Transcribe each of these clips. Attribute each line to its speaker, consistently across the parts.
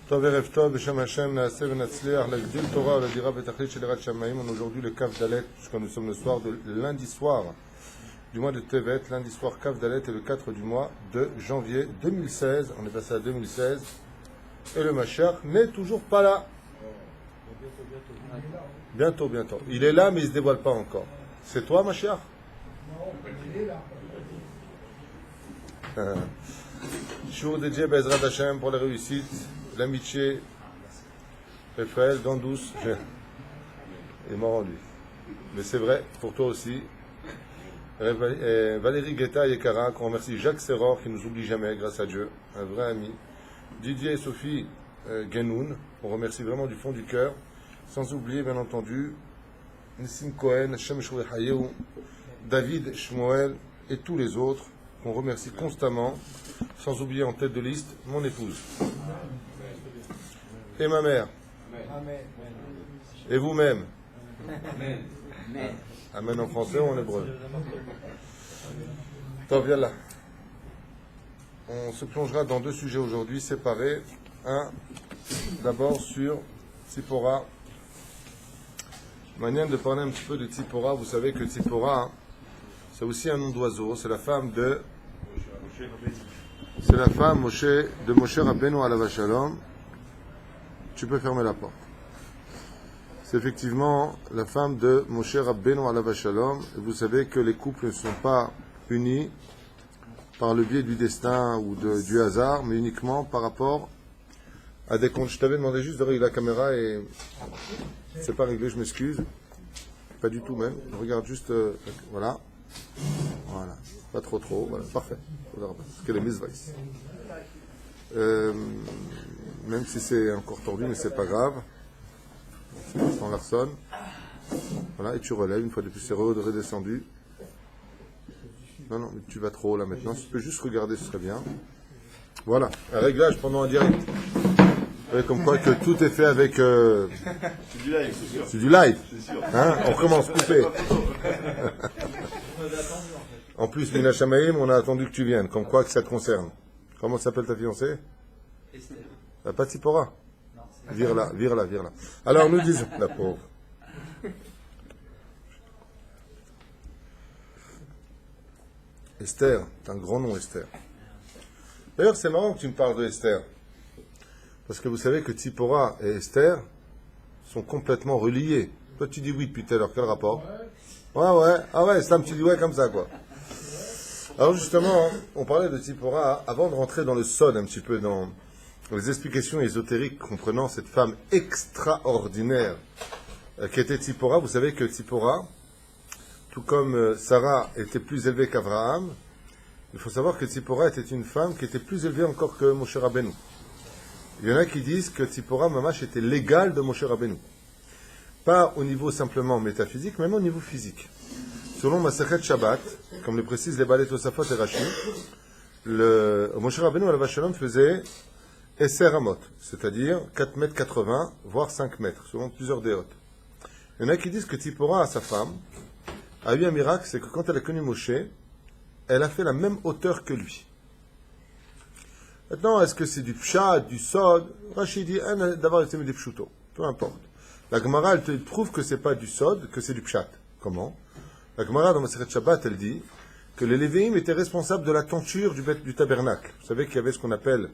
Speaker 1: טוב, ערב טוב, בשם השם נעשה ונצליח להגדיל תורה ולדירה בתכלית של יראת שמיים. On aujourd'hui le Kaf Dalet, puisque nous sommes le soir de lundi soir du mois de Tevet, lundi soir Kaf Dalet est le 4 du mois de janvier 2016. On est passé à 2016 et le Mashiach n'est toujours pas là. Bientôt. Il est là mais il ne se dévoile pas encore. C'est toi Mashiach?
Speaker 2: Non, il est là.
Speaker 1: Jour dédié Bezrat Hashem pour la réussite, l'amitié, Raphaël, Gandous, il est mort en lui. Mais c'est vrai, pour toi aussi. Valérie Guetta Yekara, qu'on remercie Jacques Serror qui nous oublie jamais, grâce à Dieu, un vrai ami. Didier et Sophie Genoun, on remercie vraiment du fond du cœur. Sans oublier, bien entendu, Nissim Cohen, Shem Shoué Hayou, David Shmuel et tous les autres qu'on remercie constamment, sans oublier en tête de liste mon épouse et ma mère et vous-même. Amen en français ou en hébreu? Tov, yallah. On se plongera dans deux sujets aujourd'hui séparés. Un, d'abord sur Tzipora. Manière de parler un petit peu de Tzipora. Vous savez que Tzipora, c'est aussi un nom d'oiseau. C'est la femme de Moshe Rabbeinu alav shalom. Tu peux fermer la porte. C'est effectivement la femme de Moshe Rabbeinu alav shalom. Et vous savez que les couples ne sont pas unis par le biais du destin ou du hasard, mais uniquement par rapport à des comptes. Je t'avais demandé juste de régler la caméra et c'est pas réglé, je m'excuse. Pas du tout même. Regarde juste, voilà. Voilà. Pas trop, voilà. Parfait. Quelle est mise même si c'est encore tordu, mais c'est pas grave. C'est en Larson. Voilà, et tu relèves une fois de plus, c'est redescendu. Non, mais tu vas trop là maintenant. Si tu peux juste regarder, ce serait bien. Voilà, un réglage pendant un direct. Comme quoi que tout est fait avec.
Speaker 3: C'est du live, c'est sûr.
Speaker 1: C'est du live.
Speaker 3: C'est sûr.
Speaker 1: Hein, on recommence, coupé. En plus, Mina Shamaïm, on a attendu que tu viennes. Comme quoi que ça te concerne. Comment s'appelle ta fiancée?
Speaker 2: Esther.
Speaker 1: Pas Tzipora. Vire-la. Alors nous disons, la pauvre. Esther, c'est un grand nom, Esther. D'ailleurs, c'est marrant que tu me parles de Esther. Parce que vous savez que Tzipora et Esther sont complètement reliés. Toi, tu dis oui depuis tout à l'heure. Quel rapport? Ouais. Ah ouais, Sam, tu dis ouais comme ça, quoi. Alors justement, on parlait de Tzipora avant de rentrer dans le sol, un petit peu dans les explications ésotériques comprenant cette femme extraordinaire qui était Tzipora. Vous savez que Tzipora, tout comme Sarah était plus élevée qu'Abraham, il faut savoir que Tzipora était une femme qui était plus élevée encore que Moshe Rabbeinu. Il y en a qui disent que Tzipora Mamash était l'égale de Moshe Rabbeinu. Pas au niveau simplement métaphysique, mais même au niveau physique. Selon Masechet Shabbat, comme le précisent les Balei Tosafot et Rashi, Moshe Rabbeinu alav shalom faisait Esser Amot, c'est-à-dire 4,80 m, voire 5 mètres, selon plusieurs déotes. Il y en a qui disent que Tzipora, sa femme, a eu un miracle, c'est que quand elle a connu Moshe, elle a fait la même hauteur que lui. Maintenant, est-ce que c'est du pshat, du sod? Rashi dit, d'avoir été mis des pshuto. Peu importe. La Gemara, elle te prouve que c'est pas du sod, que c'est du pshat. Comment? La Gemara, dans Masechet Shabbat, elle dit que les Lévéim étaient responsables de la tenture du tabernacle. Vous savez qu'il y avait ce qu'on appelle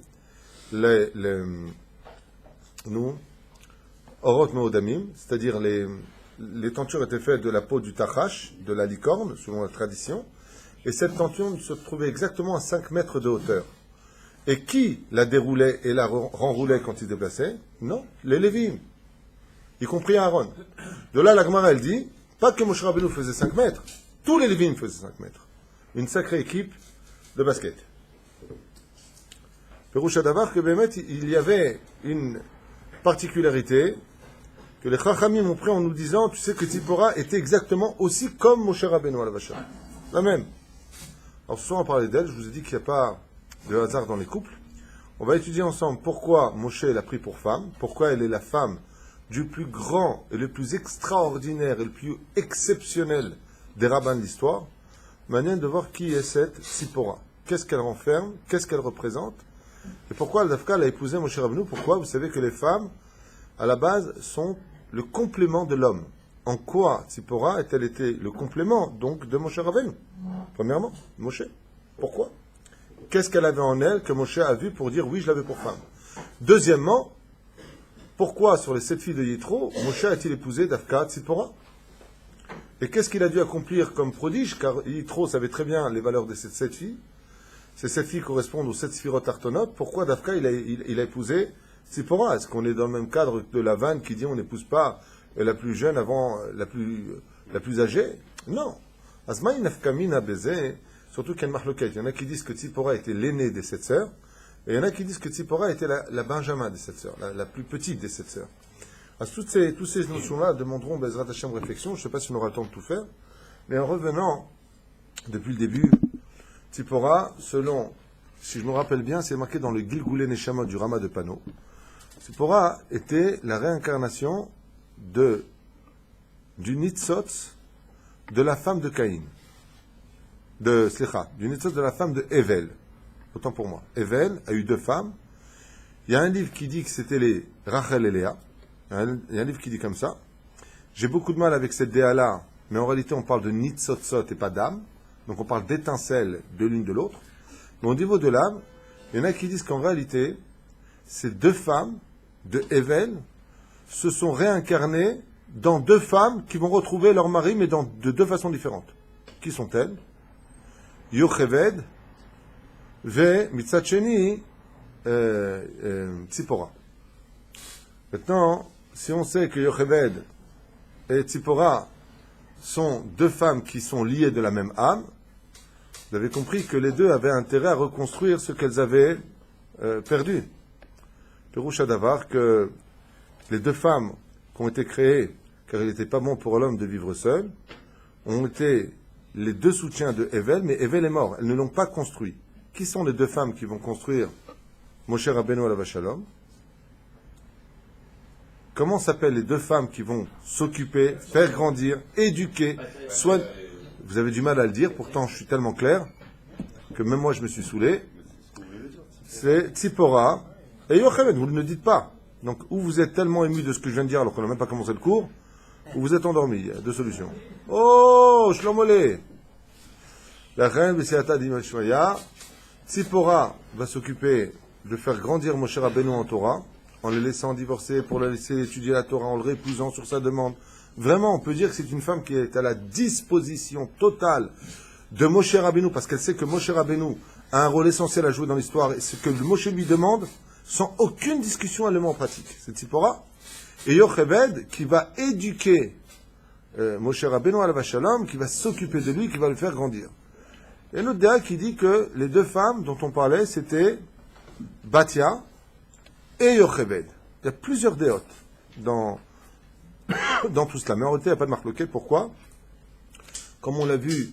Speaker 1: Orot Meodamim, c'est-à-dire les tentures étaient faites de la peau du tachash, de la licorne, selon la tradition, et cette tenture se trouvait exactement à 5 mètres de hauteur. Et qui la déroulait et la renroulait quand il se déplaçait? Non, les Lévim, y compris Aaron. De là, la Gemara, elle dit, pas que Moshe Rabbeinu faisait 5 mètres, tous les Lévim faisaient 5 mètres. Une sacrée équipe de basket. Peroucha Davar, que Bémet, il y avait une particularité que les Chachamim ont pris en nous disant, tu sais que Tzipora était exactement aussi comme Moshe Rabbeinu alav shalom. La même. Alors ce soir, on parlait d'elle, je vous ai dit qu'il n'y a pas de hasard dans les couples. On va étudier ensemble pourquoi Moshe l'a pris pour femme, pourquoi elle est la femme du plus grand et le plus extraordinaire et le plus exceptionnel des rabbins de l'histoire. Manière de voir qui est cette Tzipora. Qu'est-ce qu'elle renferme, qu'est-ce qu'elle représente Et pourquoi Dafka l'a épousé Moshe Rabbeinu? Pourquoi? Vous savez que les femmes, à la base, sont le complément de l'homme. En quoi Tzipora est-elle été le complément, donc, de Moshe Rabbeinu? Premièrement, Moshe. Pourquoi? Qu'est-ce qu'elle avait en elle que Moshe a vu pour dire oui, je l'avais pour femme? Deuxièmement, pourquoi sur les 7 filles de Yitro, Moshe a-t-il épousé Dafka Tzipora? Et qu'est-ce qu'il a dû accomplir comme prodige? Car Yitro savait très bien les valeurs de ces 7 filles. Ces 7 filles correspondent aux 7 sphirotes artonotes. Pourquoi Dafka il a épousé Tzipora? Est-ce qu'on est dans le même cadre de la vanne qui dit on n'épouse pas la plus jeune avant la plus âgée? Non. Asmaï nafkamina baiser, surtout qu'il y a une marloquette. Il y en a qui disent que Tzipora était l'aînée des 7 sœurs, et il y en a qui disent que Tzipora était la Benjamin des 7 sœurs, la plus petite des 7 sœurs. Alors, toutes ces notions-là demanderont Bezrat Hashem réflexion. Je ne sais pas si on aura le temps de tout faire, mais en revenant depuis le début, Tzipora, selon, si je me rappelle bien, c'est marqué dans le Gilgulei Neshama du Rama de Pano. Tzipora était la réincarnation du Nitzot de la femme de Caïn. Du Nitzot de la femme de Evel. Autant pour moi. Evel a eu 2 femmes. Il y a un livre qui dit que c'était les Rachel et Léa. Il y a un livre qui dit comme ça. J'ai beaucoup de mal avec cette déa-là, mais en réalité on parle de Nitzotzot et pas d'âme. Donc on parle d'étincelles de l'une de l'autre. Mais au niveau de l'âme, il y en a qui disent qu'en réalité, ces 2 femmes de Evel se sont réincarnées dans 2 femmes qui vont retrouver leur mari, mais de 2 façons différentes. Qui sont-elles? Yocheved ve Mitzacheni Tzipora. Maintenant, si on sait que Yocheved et Tzipora sont 2 femmes qui sont liées de la même âme, vous avez compris que les 2 avaient intérêt à reconstruire ce qu'elles avaient perdu. Perouche Adavar, que les 2 femmes qui ont été créées, car il n'était pas bon pour l'homme de vivre seul, ont été les 2 soutiens de Evel, mais Evel est mort. Elles ne l'ont pas construit. Qui sont les 2 femmes qui vont construire Moshe Rabbeinu alav shalom? Comment s'appellent les 2 femmes qui vont s'occuper, faire grandir, éduquer, soit... Vous avez du mal à le dire, pourtant je suis tellement clair que même moi je me suis saoulé. C'est Tzipora et Yocheved, vous ne le dites pas. Donc, ou vous êtes tellement ému de ce que je viens de dire alors qu'on n'a même pas commencé le cours, ou vous êtes endormi. Il y a 2 solutions. Oh, Shlomolé! La reine Bessiata dit Meshmaya, Tzipora va s'occuper de faire grandir Moshe Rabbeinu en Torah, en le laissant divorcer, pour le laisser étudier la Torah, en le répousant sur sa demande. Vraiment, on peut dire que c'est une femme qui est à la disposition totale de Moshe Rabbeinu, parce qu'elle sait que Moshe Rabbeinu a un rôle essentiel à jouer dans l'histoire, et ce que Moshe lui demande, sans aucune discussion, elle le met en pratique. C'est Tzipora. Et Yocheved, qui va éduquer Moshe Rabbeinu alav shalom, qui va s'occuper de lui, qui va le faire grandir. Il y a une autre déa qui dit que les 2 femmes dont on parlait, c'était Batia et Yocheved. Il y a plusieurs déotes dans tout cela. Mais en réalité, il n'y a pas de marque. Pourquoi? Comme on l'a vu,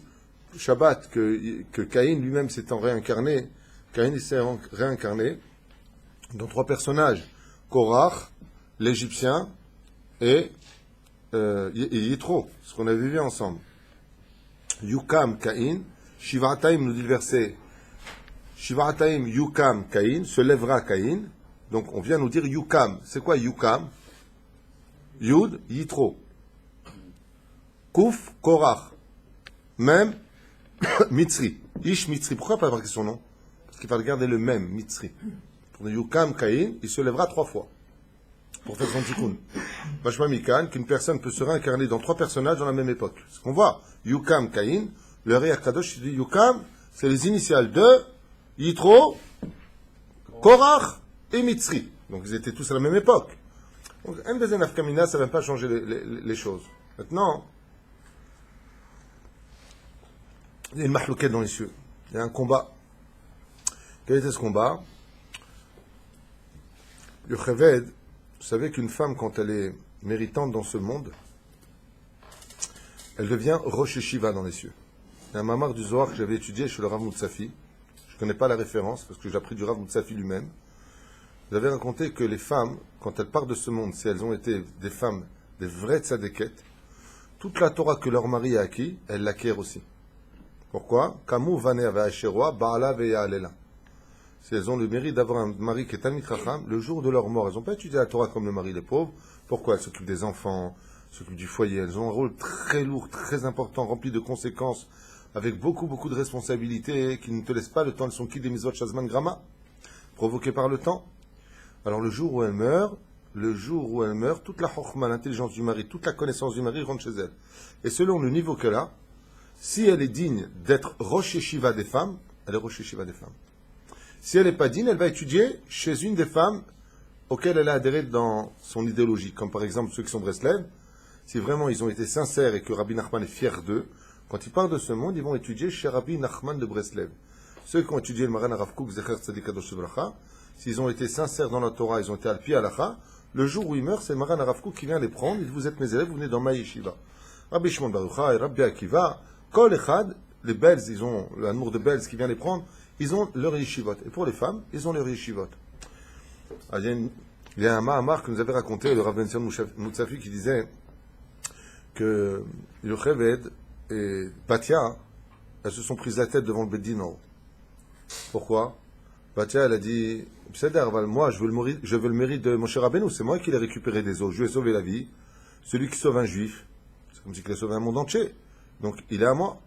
Speaker 1: Shabbat, que Caïn lui-même s'étant réincarné, Caïn s'est réincarné dans 3 personnages. Korach, l'Égyptien, et Yitro, ce qu'on avait vu ensemble. Yukam Caïn, Shivataim nous dit le verset, Shivataim Yukam Caïn, se lèvera Caïn. Donc on vient nous dire Yukam. C'est quoi Yukam? Yud, Yitro. Kouf, Korach. Même, Mitzri. Ish Mitzri. Pourquoi pas marquer son nom? Parce qu'il va regarder le même, Mitzri. Pour Yukam Caïn, il se lèvera 3 fois. Pour faire son tikkun. Vachma Mikan, qu'une personne peut se réincarner dans 3 personnages dans la même époque. Ce qu'on voit, Yukam Caïn, le Ré Akadosh dit Yukam, c'est les initiales de Yitro, Korach et Mitzri. Donc ils étaient tous à la même époque. Donc, Mbezen Afkamina, ça ne va pas changer les choses. Maintenant, il y a une mahlouquette dans les cieux. Il y a un combat. Quel était ce combat? Yocheved, vous savez qu'une femme, quand elle est méritante dans ce monde, elle devient Rosh Shiva dans les cieux. Il y a un mamar du Zohar que j'avais étudié chez le Rav Moutsafi. Je ne connais pas la référence, parce que j'ai appris du Rav Moutsafi lui-même. Vous avez raconté que les femmes, quand elles partent de ce monde, si elles ont été des femmes, des vraies tzadékettes, toute la Torah que leur mari a acquis, elles l'acquièrent aussi. Pourquoi? Kamu vane ve'asheroa ba'ala ve'ya'alela. si elles ont le mérite d'avoir un mari qui est Talmid Chacham, le jour de leur mort, elles n'ont pas étudié la Torah comme le mari, les pauvres. Pourquoi? Elles s'occupent des enfants, s'occupent du foyer. Elles ont un rôle très lourd, très important, rempli de conséquences, avec beaucoup, beaucoup de responsabilités, qui ne te laissent pas le temps. Elles sont qui des misot shazman grama, provoquées par le temps. Alors le jour où elles meurent, toute la chokhma, l'intelligence du mari, toute la connaissance du mari rentre chez elle. Et selon le niveau qu'elle a, si elle est digne d'être Rosh Yeshiva des femmes, elle est Rosh Yeshiva des femmes. Si elle n'est pas digne, elle va étudier chez une des femmes auxquelles elle a adhéré dans son idéologie, comme par exemple ceux qui sont Breslev. Si vraiment ils ont été sincères et que Rabbi Nachman est fier d'eux, quand ils partent de ce monde, ils vont étudier chez Rabbi Nachman de Breslev. Ceux qui ont étudié le Maran Arav Kook, Zecher Tzadik Kadosh V'Bracha, s'ils ont été sincères dans la Torah, ils ont été al pi halacha, le jour où ils meurent, c'est le Maran Arav Kook qui vient les prendre. Il dit, vous êtes mes élèves, vous venez dans ma yeshiva. Rabbi Shimon Bar Yochai, Rabbi Akiva, Kol Echad, les Belz, ils ont l'amour de Belz qui vient les prendre, ils ont leur yeshivot. Et pour les femmes, ils ont leur yeshivot. Il y a un Mahamar que nous avait raconté, le Rav Ben Sion Moutsafi, qui disait que Yocheved et Batia, elles se sont prises la tête devant le Beddin. Pourquoi? Batia, elle a dit, moi, je veux le mérite de Moshe Rabbeinu, c'est moi qui l'ai récupéré des eaux, je lui ai sauvé la vie. Celui qui sauve un juif, c'est comme si il a sauvé un monde entier. Donc, il est à moi.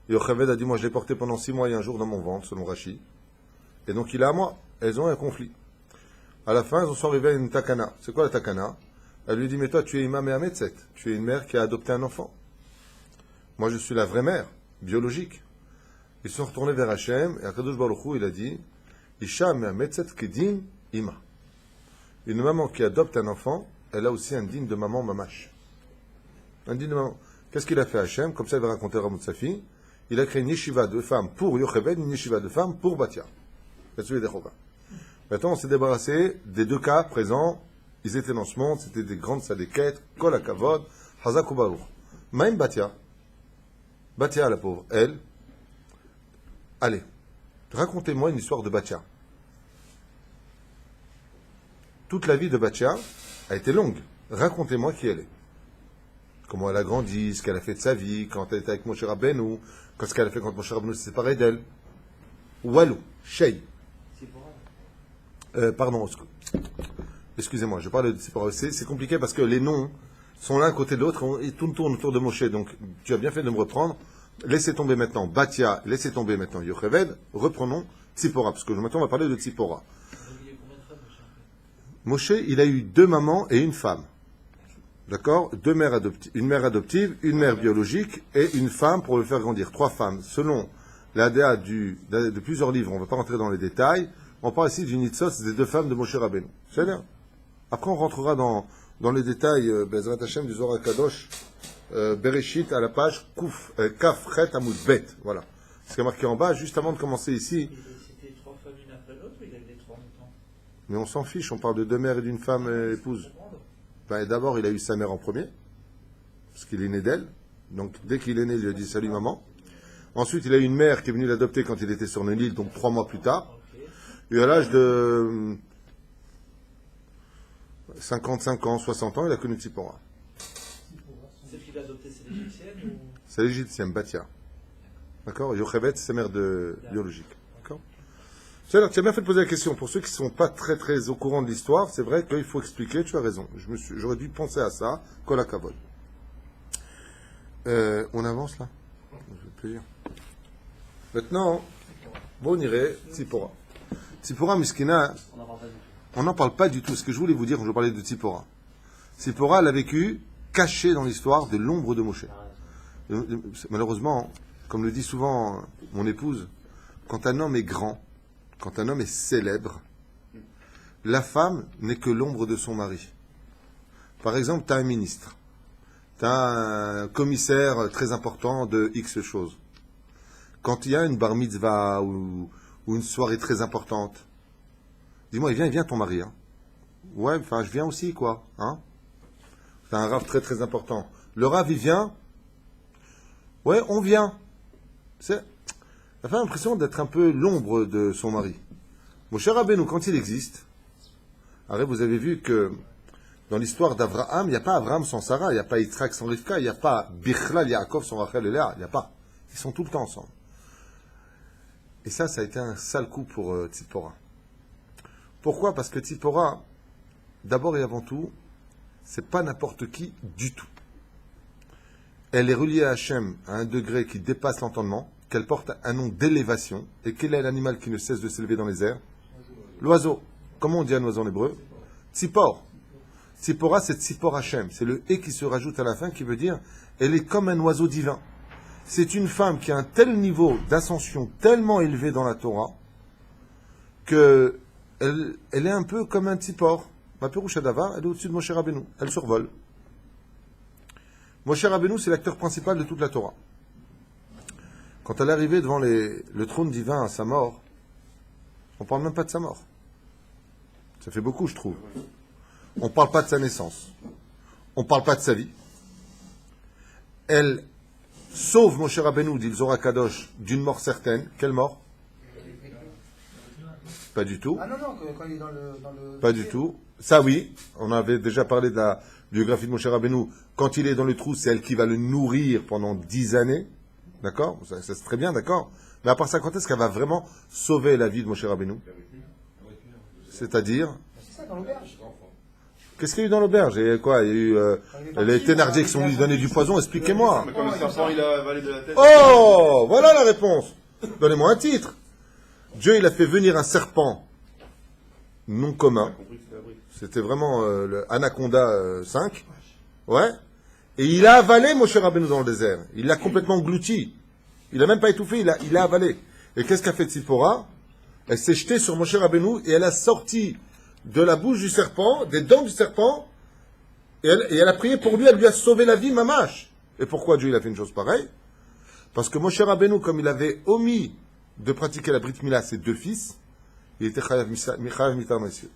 Speaker 1: Et Yocheved a dit, moi, je l'ai porté pendant 6 mois et un jour dans mon ventre, selon Rashi. Et donc, il est à moi. Elles ont un conflit. À la fin, elles sont arrivées à une takana. C'est quoi la takana? Elle lui dit, mais toi, tu es imam et ametzet. Tu es une mère qui a adopté un enfant. Moi, je suis la vraie mère, biologique. Ils sont retournés vers Hachem, et Akadosh Baruch Hu, il a dit, Isha me ametzet kedin ima. Une maman qui adopte un enfant, elle a aussi un digne de maman mamash. Un digne de maman. Qu'est-ce qu'il a fait Hachem? Comme ça, il va raconter Ramout Safi. Il a créé une yeshiva de femmes pour Yocheved, une yeshiva de femmes pour Batia. Maintenant, on s'est débarrassé des deux cas présents. Ils étaient dans ce monde, c'était des grandes sadéquettes, Kol HaKavod, Hazak Ubaruch. Même Batia, la pauvre, elle, allez, racontez-moi une histoire de Batia. Toute la vie de Batia a été longue. Racontez-moi qui elle est. Comment elle a grandi, ce qu'elle a fait de sa vie, quand elle était avec Moshe Rabbeinu, ce qu'elle a fait quand Moshe Rabbeinu s'est séparé d'elle. Walou, Shei. Pardon, excusez-moi, je parle de Tzipora. C'est compliqué parce que les noms sont l'un à côté de l'autre et tout tourne autour de Moshe. Donc, tu as bien fait de me reprendre. Laissez tomber maintenant Batia, laissez tomber maintenant Yocheved. Reprenons Tzipora, parce que maintenant on va parler de Tzipora. Moshe, il a eu 2 mamans et une femme. D'accord? 2 mères adoptives, une mère adoptive, une mère biologique et une femme pour le faire grandir. 3 femmes. Selon l'ADA de plusieurs livres, on ne va pas rentrer dans les détails. On parle ici d'une nitzos des 2 femmes de Moshe Rabbeinu. C'est bien. Après, on rentrera dans les détails, Bezrat Hashem du Zohar Kadosh, Bereshit, à la page Kaf Chet Amud Bet. Voilà. Ce qui est marqué en bas, juste avant de commencer ici.
Speaker 2: C'était 3 femmes une après l'autre ou il avait 3 en même temps?
Speaker 1: Mais on s'en fiche, on parle de 2 mères et d'une femme épouse. Ben, d'abord, il a eu sa mère en premier, parce qu'il est né d'elle. Donc, dès qu'il est né, il lui a dit salut maman. Ensuite, il a eu une mère qui est venue l'adopter quand il était sur une île, donc 3 mois plus tard. Et à l'âge de 55 ans, 60 ans, il a connu Tzipora.
Speaker 2: Celle qu'il a adoptée, c'est l'égyptienne ou...
Speaker 1: C'est l'égyptienne, Batia. D'accord? Yocheved, c'est sa mère biologique. D'accord? C'est-à-dire, tu as bien fait de poser la question. Pour ceux qui ne sont pas très très au courant de l'histoire, c'est vrai qu'il faut expliquer, tu as raison. J'aurais dû penser à ça. Kol HaKavod. On avance là? Je vais te dire. Maintenant, bon, on irait Tzipora. Tzipora Miskina, on n'en parle pas du tout. Ce que je voulais vous dire quand je parlais de Tzipora. Tzipora, elle a vécu cachée dans l'histoire de l'ombre de Moshe. Malheureusement, comme le dit souvent mon épouse, quand un homme est grand, quand un homme est célèbre, la femme n'est que l'ombre de son mari. Par exemple, tu as un ministre, tu as un commissaire très important de X choses. Quand il y a une bar mitzvah ou une soirée très importante, dis-moi, il vient ton mari. Hein. Ouais, enfin, je viens aussi, quoi. Hein. C'est un rave très très important. Le rave, il vient. Ouais, on vient. La femme a l'impression d'être un peu l'ombre de son mari. Mon cher Rabbeinu, quand il existe, alors vous avez vu que dans l'histoire d'Abraham, il n'y a pas Abraham sans Sarah, il n'y a pas Yitzhak sans Rivka, il n'y a pas Bichlal Yaakov sans Rachel et Léa, il n'y a pas. Ils sont tout le temps ensemble. Et ça a été un sale coup pour Tzipora. Pourquoi? Parce que Tzipora, d'abord et avant tout, c'est pas n'importe qui du tout. Elle est reliée à Hachem à un degré qui dépasse l'entendement, qu'elle porte un nom d'élévation. Et quel est l'animal qui ne cesse de s'élever dans les airs? L'oiseau. Comment on dit un oiseau en hébreu? Tzipor. Tzipora, c'est Tzipor Hachem. C'est le « et » qui se rajoute à la fin, qui veut dire elle est comme un oiseau divin. C'est une femme qui a un tel niveau d'ascension tellement élevé dans la Torah que elle est un peu comme un Tzipor. Ma Péroucha Davar, elle est au-dessus de Moshe Rabbeinu. Elle survole. Moshe Rabbeinu, c'est l'acteur principal de toute la Torah. Quand elle est arrivée devant le trône divin à sa mort, on ne parle même pas de sa mort. Ça fait beaucoup, je trouve. On ne parle pas de sa naissance. On ne parle pas de sa vie. Elle sauve Moshe Rabbeinu, dit le Zohar Kadosh, d'une mort certaine. Quelle mort? Pas du tout.
Speaker 4: Ah non, quand il est dans le...
Speaker 1: Pas du tout. Ça, oui. On avait déjà parlé de la biographie de Moshe Rabbeinu. Quand il est dans le trou, c'est elle qui va le nourrir pendant 10 années. D'accord? Ça c'est très bien, d'accord? Mais à part ça, quand est-ce qu'elle va vraiment sauver la vie de Moshe Rabbeinu? C'est-à-dire?
Speaker 4: C'est ça, dans l'auberge.
Speaker 1: Qu'est-ce qu'il y a eu dans l'auberge? Et quoi? Il y a eu les Thénardier qui sont venus lui donner du poison. Expliquez-moi.
Speaker 3: Mais quand le serpent il a avalé de la tête.
Speaker 1: Oh! Voilà la réponse. Donnez-moi un titre. Dieu, il a fait venir un serpent non commun. C'était vraiment le Anaconda 5. Ouais. Et il a avalé Moshe Rabbeinu dans le désert. Il l'a complètement englouti. Il n'a même pas étouffé, il a avalé. Et qu'est-ce qu'a fait Tzipora? Elle s'est jetée sur Moshe Rabbeinu et elle a sorti de la bouche du serpent, des dents du serpent, et elle a prié pour lui, elle lui a sauvé la vie, mamache. Et pourquoi Dieu il a fait une chose pareille? Parce que Moshe Rabbeinu, comme il avait omis de pratiquer la Brit Mila à ses 2 fils, il était Chayav Mitar Messieurs.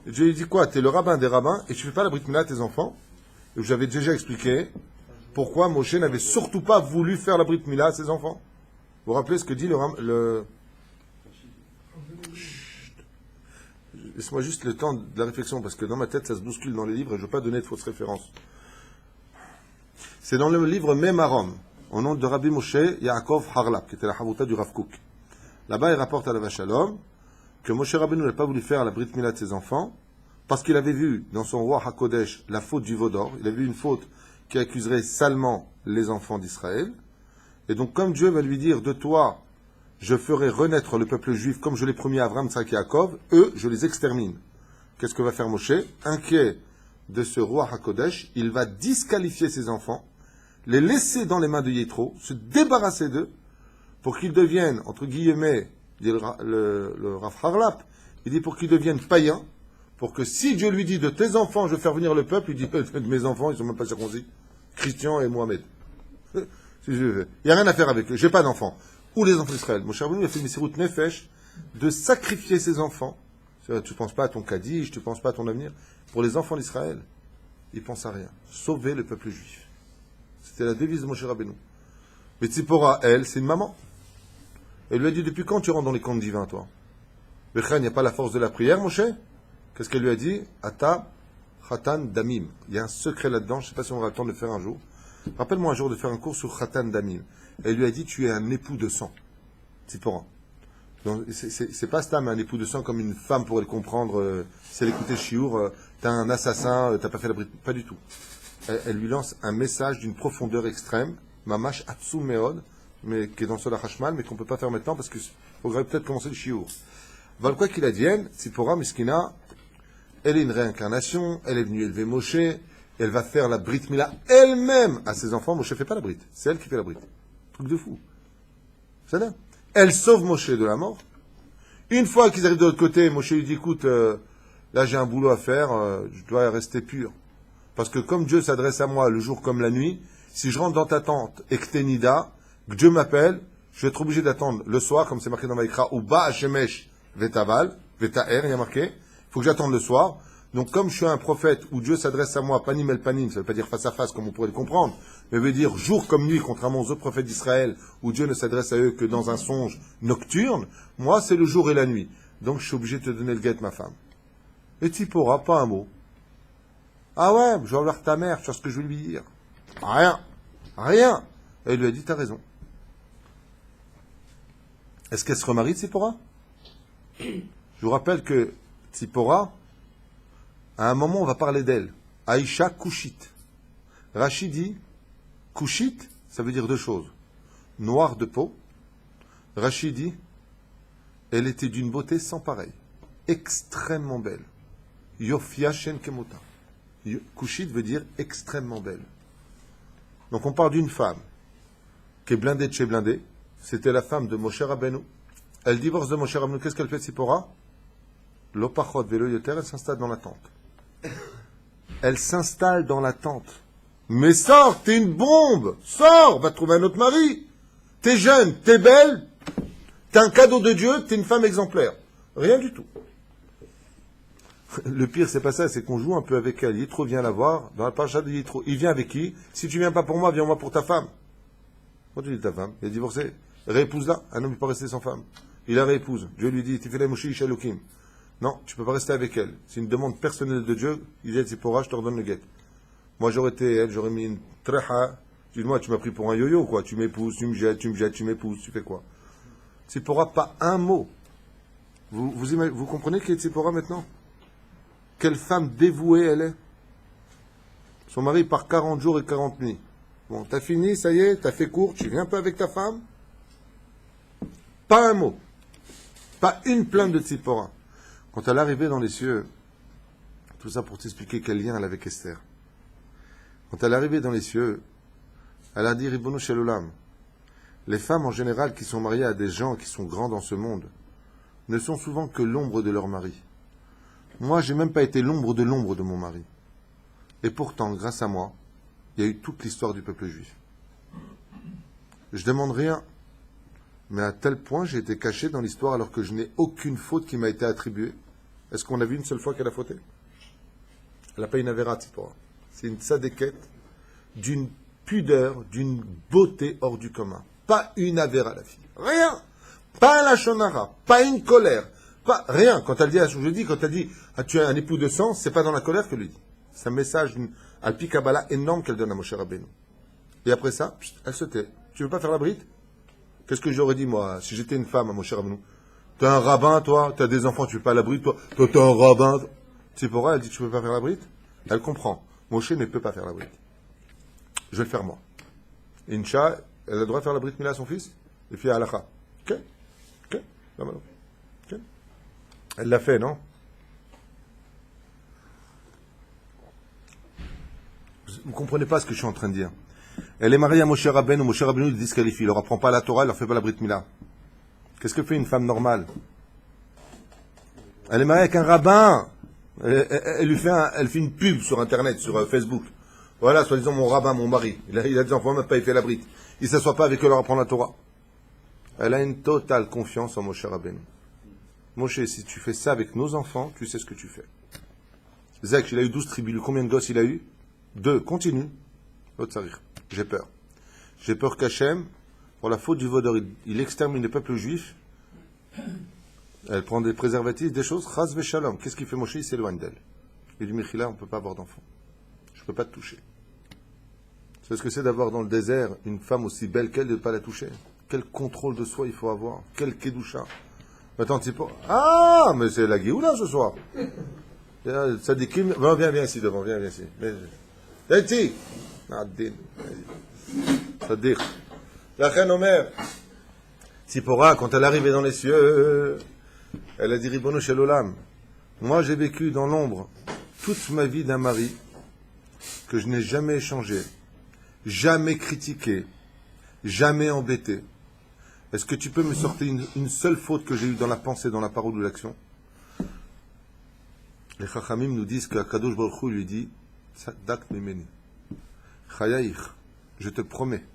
Speaker 1: Et Dieu lui dit quoi? T'es le rabbin des rabbins et tu fais pas la Brit Mila à tes enfants? Et j'avais déjà expliqué pourquoi Moshe n'avait surtout pas voulu faire la Brit Mila à ses enfants. Vous vous rappelez ce que dit le... Laisse-moi juste le temps de la réflexion, parce que dans ma tête, ça se bouscule dans les livres et je ne veux pas donner de fausses références. C'est dans le livre Memarom, au nom de Rabbi Moshe Yaakov Harlap, qui était la Havouta du Rav Kook. Là-bas, il rapporte à la Vachalom que Moshe Rabbeinu n'a pas voulu faire la Brit Mila de ses enfants, parce qu'il avait vu dans son roi HaKodesh la faute du Vaudor. Il avait vu une faute qui accuserait salement les enfants d'Israël. Et donc, comme Dieu va lui dire, de toi, je ferai renaître le peuple juif comme je l'ai promis à Abraham, Tzak et Yaakov, eux, je les extermine. Qu'est-ce que va faire Moshe? Inquiet de ce roi HaKodesh, il va disqualifier ses enfants, les laisser dans les mains de Yétro, se débarrasser d'eux, pour qu'ils deviennent, entre guillemets, dit le Rav Harlap, il dit pour qu'ils deviennent païens, pour que si Dieu lui dit de tes enfants, je vais faire venir le peuple, il dit de mes enfants, ils ne sont même pas circoncis, Christian et Mohamed. Si je veux. Il n'y a rien à faire avec eux, j'ai pas d'enfants. Ou les enfants d'Israël. Moshe Rabbeinu a fait une Messirut Nefesh de sacrifier ses enfants. Tu ne penses pas à ton Kaddish, tu ne penses pas à ton avenir. Pour les enfants d'Israël, il ne pense à rien. Sauver le peuple juif. C'était la devise de Moshe Rabbeinu. Mais Tzipora, elle, c'est une maman. Elle lui a dit, depuis quand tu rentres dans les contes divins, toi? Becha, il n'y a pas la force de la prière, Moshe? Qu'est-ce qu'elle lui a dit? Ata Khatan Damim. Il y a un secret là-dedans, je ne sais pas si on aura le temps de le faire un jour. Rappelle-moi un jour de faire un cours sur Khatan Damim. Elle lui a dit, tu es un époux de sang. Tzipora. Donc, c'est pas Stam, un époux de sang comme une femme pourrait le comprendre, si elle écoutait Chiour, t'es un assassin, t'as pas fait la bride. Pas du tout. Elle lui lance un message d'une profondeur extrême, Mamash Atsum Meod, mais qui est dans Solar Hashmal, mais qu'on peut pas faire maintenant parce qu'il faudrait peut-être commencer le Chiour. Voilà quoi qu'il advienne, Tzipora Miskina, elle est une réincarnation, elle est venue élever Moshe, elle va faire la Brit Mila elle-même à ses enfants. Moshe fait pas la Brit, c'est elle qui fait la Brit. Truc de fou. C'est là. Elle sauve Moshe de la mort. Une fois qu'ils arrivent de l'autre côté, Moshe lui dit, écoute, là j'ai un boulot à faire, je dois rester pur. Parce que comme Dieu s'adresse à moi le jour comme la nuit, si je rentre dans ta tente et que t'es nida, que Dieu m'appelle, je vais être obligé d'attendre le soir, comme c'est marqué dans Vaïkra, ou ba Hashemesh vetaval, vetaer, il y a marqué, il faut que j'attende le soir. Donc comme je suis un prophète où Dieu s'adresse à moi, panim el panim, ça ne veut pas dire face à face comme on pourrait le comprendre, mais veut dire jour comme nuit, contrairement aux autres prophètes d'Israël, où Dieu ne s'adresse à eux que dans un songe nocturne, moi c'est le jour et la nuit. Donc je suis obligé de te donner le guet, ma femme. Et Tzipora, pas un mot. Ah ouais, je vais voir ta mère, tu vois ce que je vais lui dire. Rien. Rien. Et il lui a dit, t'as raison. Est-ce qu'elle se remarie, Tzipora? Je vous rappelle que Tzipora, à un moment, on va parler d'elle. Aïcha Kushit. Rachid dit, Kushit, ça veut dire deux choses. Noir de peau. Rachid dit, elle était d'une beauté sans pareille. Extrêmement belle. Yofia Shen Kemota. Kushit veut dire extrêmement belle. Donc on parle d'une femme qui est blindée de chez blindée. C'était la femme de Moshe Rabbeinu. Elle divorce de Moshe Rabbeinu. Qu'est-ce qu'elle fait, Tzipora? L'opachot velo yoter, elle s'installe dans la tente. Elle s'installe dans la tente. Mais sors, t'es une bombe. Sors, va trouver un autre mari. T'es jeune, t'es belle, t'es un cadeau de Dieu, t'es une femme exemplaire. Rien du tout. Le pire, c'est pas ça, c'est qu'on joue un peu avec elle. Yitro vient la voir, dans la paracha de Yitro. Il vient avec qui? Si tu viens pas pour moi, viens-moi pour ta femme. Quand tu dis ta femme, il est divorcé. Réépouse-la. Un homme ne peut pas rester sans femme. Il la réépouse. Dieu lui dit, tu fais la mouchi Shalokim. Non, tu peux pas rester avec elle. C'est une demande personnelle de Dieu. Il dit, c'est pour je te redonne le guet. Moi, j'aurais été elle, j'aurais mis une treha. Dis-moi, tu m'as pris pour un yo-yo, quoi. Tu m'épouses, tu me jettes, tu m'épouses, tu fais quoi? Tzipora, pas un mot. Vous comprenez qui est Tzipora maintenant? Quelle femme dévouée elle est. Son mari part 40 jours et 40 nuits. Bon, t'as fini, ça y est, t'as fait court, tu viens un peu avec ta femme? Pas un mot. Pas une plainte de Tzipora. Quand elle est arrivée dans les cieux, tout ça pour t'expliquer quel lien elle avait avec Esther. Quand elle est arrivée dans les cieux, elle a dit, Ribono Shel Olam, les femmes en général qui sont mariées à des gens qui sont grands dans ce monde ne sont souvent que l'ombre de leur mari. Moi, j'ai même pas été l'ombre de mon mari. Et pourtant, grâce à moi, il y a eu toute l'histoire du peuple juif. Je demande rien, mais à tel point j'ai été caché dans l'histoire alors que je n'ai aucune faute qui m'a été attribuée. Est-ce qu'on a vu une seule fois qu'elle a fauté? Elle n'a pas une avéra, Tzipora. C'est une tzadékette d'une pudeur, d'une beauté hors du commun. Pas une avéra, la fille. Rien. Pas un lachonara, pas une colère, pas rien. Quand elle dit, je dis, quand elle dit, ah, tu es un époux de sang, c'est pas dans la colère qu'elle lui dit. C'est un message, un Kabbalah énorme qu'elle donne à Moshe Rabbeinu. Et après ça, elle se tait. Tu veux pas faire la brite? Qu'est-ce que j'aurais dit, moi, si j'étais une femme à Moshe Rabbeinu? T'es un rabbin, toi, t'as des enfants, tu veux pas la brite, toi, t'es un rabbin. C'est pour elle, elle dit, tu veux pas faire la brite? Elle comprend. Moshe ne peut pas faire la brite. Je vais le faire moi. Incha, elle a le droit de faire la brite mila à son fils? Et puis à halakha. Ok? Ok? Ok? Elle l'a fait, non? Vous ne comprenez pas ce que je suis en train de dire. Elle est mariée à Moshe Rabbeinu, Moshe Rabbeinu le disqualifie, il leur apprend pas la Torah, il leur fait pas la brite mila. Qu'est-ce que fait une femme normale? Elle est mariée avec un rabbin. Elle fait une pub sur Internet, sur Facebook. Voilà, soi-disant mon rabbin, mon mari. Il a des enfants, même pas il fait la brite. Il s'assoit pas avec eux, leur apprendre la Torah. Elle a une totale confiance en Moshe Rabbeinu. Moshe, si tu fais ça avec nos enfants, tu sais ce que tu fais. Zach, il a eu 12 tribus. Combien de gosses il a eu? 2. Continue. L'autre sarir. J'ai peur. J'ai peur qu'Hachem, pour la faute du vaudeur, il extermine le peuple juif. Elle prend des préservatifs, des choses. Chas v'shalom. Qu'est-ce qu'il fait Moshe? Il s'éloigne d'elle. Il dit, Michila, on ne peut pas avoir d'enfant. Je ne peux pas te toucher. Tu sais ce que c'est d'avoir dans le désert une femme aussi belle qu'elle, de ne pas la toucher? Quel contrôle de soi il faut avoir? Quel kedusha? Attends, tu sais pas. Ah, mais c'est la Géoula ce soir. Ça dit qui? Viens ici devant, viens ici. Viens ici. Ça dit. La reine Omer. Tzipora, quand elle est arrivée dans les cieux, elle a dit Ribono Shel Olam. Moi, j'ai vécu dans l'ombre toute ma vie d'un mari que je n'ai jamais échangé, jamais critiqué, jamais embêté. Est-ce que tu peux me sortir une seule faute que j'ai eue dans la pensée, dans la parole ou l'action? Les Chachamim nous disent qu'Akadosh Baruch Hu lui dit Dak Mimeni. Chayaïch, je te promets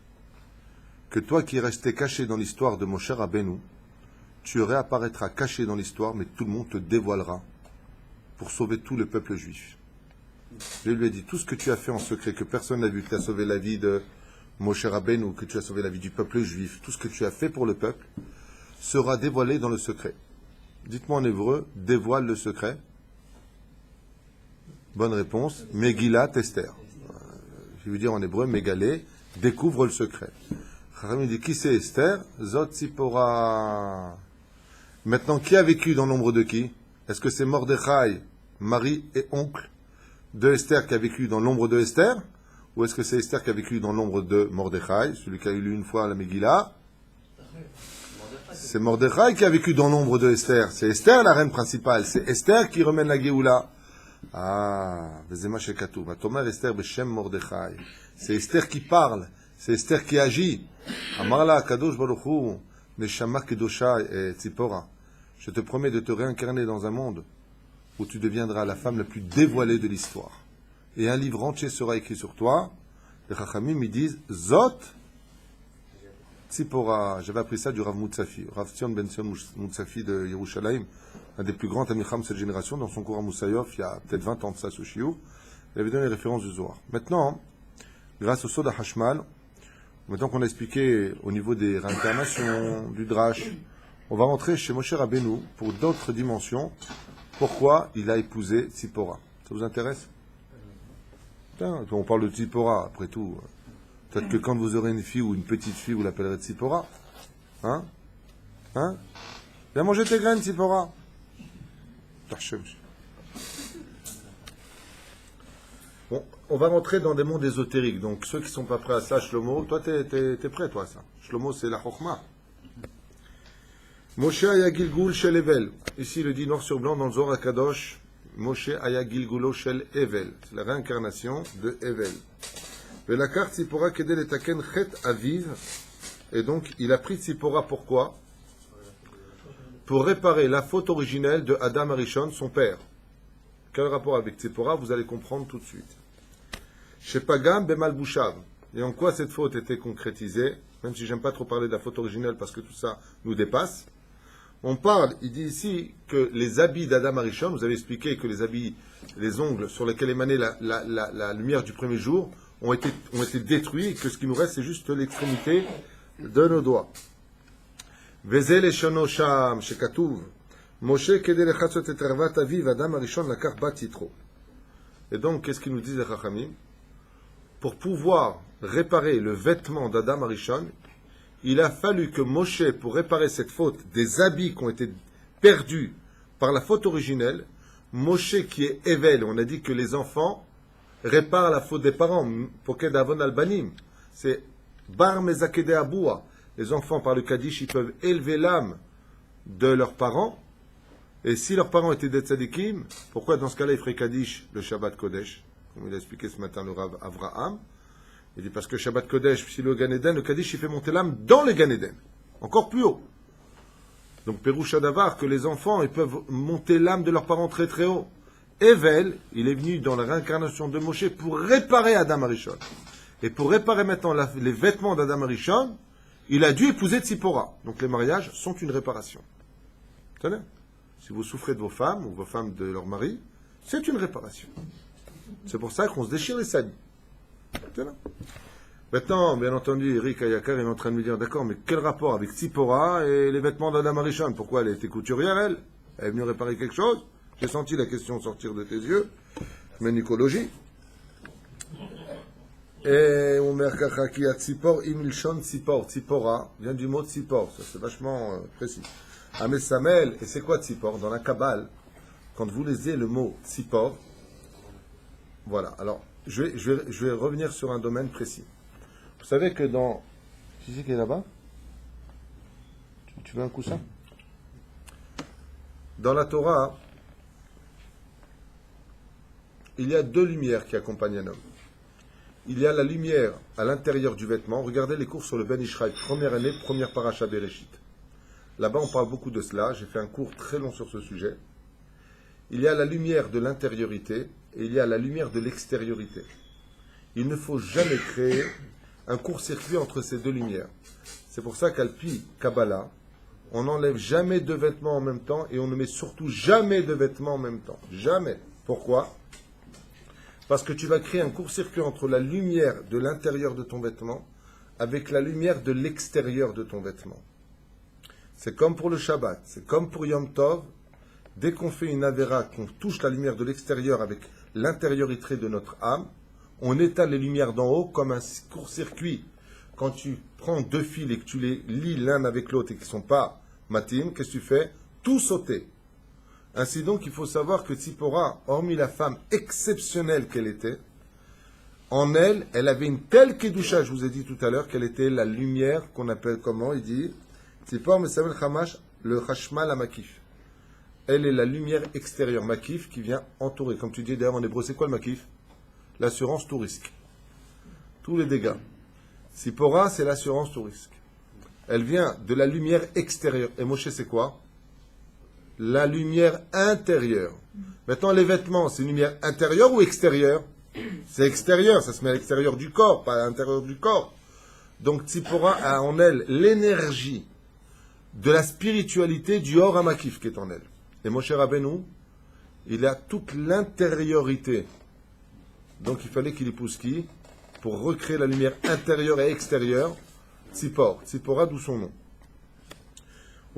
Speaker 1: que toi qui es resté caché dans l'histoire de Moshe Rabbeinu, tu réapparaîtras caché dans l'histoire, mais tout le monde te dévoilera pour sauver tout le peuple juif. Je lui ai dit, tout ce que tu as fait en secret, que personne n'a vu, que tu as sauvé la vie de Moshe Rabbeinu, que tu as sauvé la vie du peuple juif, tout ce que tu as fait pour le peuple, sera dévoilé dans le secret. Dites-moi en hébreu, dévoile le secret. Bonne réponse, Megillat Esther. Je vais dire en hébreu, Mégalé, découvre le secret. Chachamim dit, qui c'est Esther? Zot Tzipora. Maintenant, qui a vécu dans l'ombre de qui? Est-ce que c'est Mordechai, mari et oncle de Esther qui a vécu dans l'ombre de Esther? Ou est-ce que c'est Esther qui a vécu dans l'ombre de Mordechai, celui qui a eu lu une fois la Megillah? C'est Mordechai qui a vécu dans l'ombre de Esther. C'est Esther la reine principale. C'est Esther qui remène la Géoula. Ah, Vezema Shekatu. Tomar Esther Beshem Mordechai. C'est Esther qui parle. C'est Esther qui agit. Amarla Kadosh Baruch Hu, Neshama Kedosha et Tzipora. Je te promets de te réincarner dans un monde où tu deviendras la femme la plus dévoilée de l'histoire. Et un livre entier sera écrit sur toi. Les Chachamim ils disent Zot Tzipora. J'avais appris ça du Rav Moutsafi, Rav Tzion Ben Tzion Moutsafi de Yerushalayim, un des plus grands Tamicham de cette génération, dans son cours à Moussaïov, il y a peut-être 20 ans de ça, ce chiou. Il avait donné les références du Zohar. Maintenant, grâce au Soda Hashmal, maintenant qu'on a expliqué au niveau des réincarnations, du Drash, on va rentrer chez Moshe Rabbeinu pour d'autres dimensions. Pourquoi il a épousé Tzipora? Ça vous intéresse? Tiens, on parle de Tzipora, après tout. Peut-être que quand vous aurez une fille ou une petite fille, vous l'appellerez Tzipora. Hein? Hein? Viens manger tes graines, Tzipora. Bon, on va rentrer dans des mondes ésotériques. Donc, ceux qui ne sont pas prêts à ça, Shlomo, toi, t'es prêt, toi, à ça. Shlomo, c'est la Chokhmah. Moshe Aya Gilgul Shel Evel. Ici, il le dit noir sur blanc dans le Zohar HaKadosh. Moshe Aya Gilgulo Shel Evel. C'est la réincarnation de Evel. La carte Tzipora Kedel et Taken Chet Aviv. Et donc, il a pris Tzipora pourquoi? Pour réparer la faute originelle de Adam Arishon, son père. Quel rapport avec Tzipora? Vous allez comprendre tout de suite. Chez Pagam Bemalbushav. Et en quoi cette faute était concrétisée? Même si j'aime pas trop parler de la faute originelle parce que tout ça nous dépasse. On parle, il dit ici que les habits d'Adam Arishon, vous avez expliqué que les habits, les ongles sur lesquels émanait la lumière du premier jour ont été détruits et que ce qui nous reste c'est juste l'extrémité de nos doigts. Vezel eshono sham shekatuv Moshe kedei lechatzot et ervat aviv Adam Arishon lakach bat yitro. Et donc qu'est-ce qu'ils nous disent les Chachamim? Pour pouvoir réparer le vêtement d'Adam Arishon, il a fallu que Moshe, pour réparer cette faute des habits qui ont été perdus par la faute originelle, Moshe qui est Evel, on a dit que les enfants réparent la faute des parents, Poked Avon Albanim, c'est Bar Mezakede Aboua. Les enfants, par le Kaddish, ils peuvent élever l'âme de leurs parents, et si leurs parents étaient des tzadikim, pourquoi dans ce cas-là ils feraient Kaddish le Shabbat Kodesh, comme il a expliqué ce matin le Rav Avraham? Il dit parce que Shabbat Kodesh, si le Gan Eden, le Kaddish, il fait monter l'âme dans le Gan Eden, encore plus haut. Donc, Péroucha Davar, que les enfants, ils peuvent monter l'âme de leurs parents très très haut. Evel, il est venu dans la réincarnation de Moshe pour réparer Adam Arishon. Et pour réparer maintenant les vêtements d'Adam Arishon, il a dû épouser Tzipora. Donc, les mariages sont une réparation. Vous savez? Si vous souffrez de vos femmes ou vos femmes de leur mari, c'est une réparation. C'est pour ça qu'on se déchire les salis. Maintenant, bien entendu, Eric Ayakar est en train de me dire, d'accord, mais quel rapport avec Tzipora et les vêtements d'Adam Arishon? Pourquoi elle était couturière, elle? Elle est venue réparer quelque chose? J'ai senti la question sortir de tes yeux. Ménicologie. Et on met Kachaki à Tzipor, Imilshon Tzipor. Tzipora vient du mot Tzipor, ça c'est vachement précis. Amé Samel, et c'est quoi Tzipor? Dans la Kabbale, quand vous lisez le mot Tzipor, voilà, alors, je vais revenir sur un domaine précis. Vous savez que dans... Qui c'est qui est là-bas? Tu veux un coussin? Dans la Torah, il y a deux lumières qui accompagnent un homme. Il y a la lumière à l'intérieur du vêtement. Regardez les cours sur le Ben Ishraï, première année, première paracha Bereshit. Là-bas, on parle beaucoup de cela. J'ai fait un cours très long sur ce sujet. Il y a la lumière de l'intériorité et il y a la lumière de l'extériorité. Il ne faut jamais créer un court-circuit entre ces deux lumières. C'est pour ça qu'Alpi Kabbalah, on n'enlève jamais deux vêtements en même temps et on ne met surtout jamais de vêtements en même temps. Jamais. Pourquoi? Parce que tu vas créer un court-circuit entre la lumière de l'intérieur de ton vêtement avec la lumière de l'extérieur de ton vêtement. C'est comme pour le Shabbat, c'est comme pour Yom Tov. Dès qu'on fait une avéra, qu'on touche la lumière de l'extérieur avec l'intériorité de notre âme, on étale les lumières d'en haut comme un court-circuit. Quand tu prends deux fils et que tu les lis l'un avec l'autre et qu'ils ne sont pas matim, qu'est-ce que tu fais? Tout sauter. Ainsi donc, il faut savoir que Tzipora, hormis la femme exceptionnelle qu'elle était, en elle, elle avait une telle kedusha, je vous ai dit tout à l'heure, qu'elle était la lumière qu'on appelle comment, il dit, Tzipor Mesavel Chamash, le Chashmal Makif. Elle est la lumière extérieure, Makif, qui vient entourer. Comme tu dis d'ailleurs en hébreu, c'est quoi le Makif? L'assurance tout risque. Tous les dégâts. Tzipora, c'est l'assurance tout risque. Elle vient de la lumière extérieure. Et Moshe, c'est quoi? La lumière intérieure. Maintenant, les vêtements, c'est une lumière intérieure ou extérieure? C'est extérieur, ça se met à l'extérieur du corps, pas à l'intérieur du corps. Donc Tzipora a en elle l'énergie de la spiritualité du Or Hamakif qui est en elle. Et Moshe Rabbeinu, il a toute l'intériorité. Donc il fallait qu'il épouse qui? Pour recréer la lumière intérieure et extérieure, Tzipora, d'où son nom.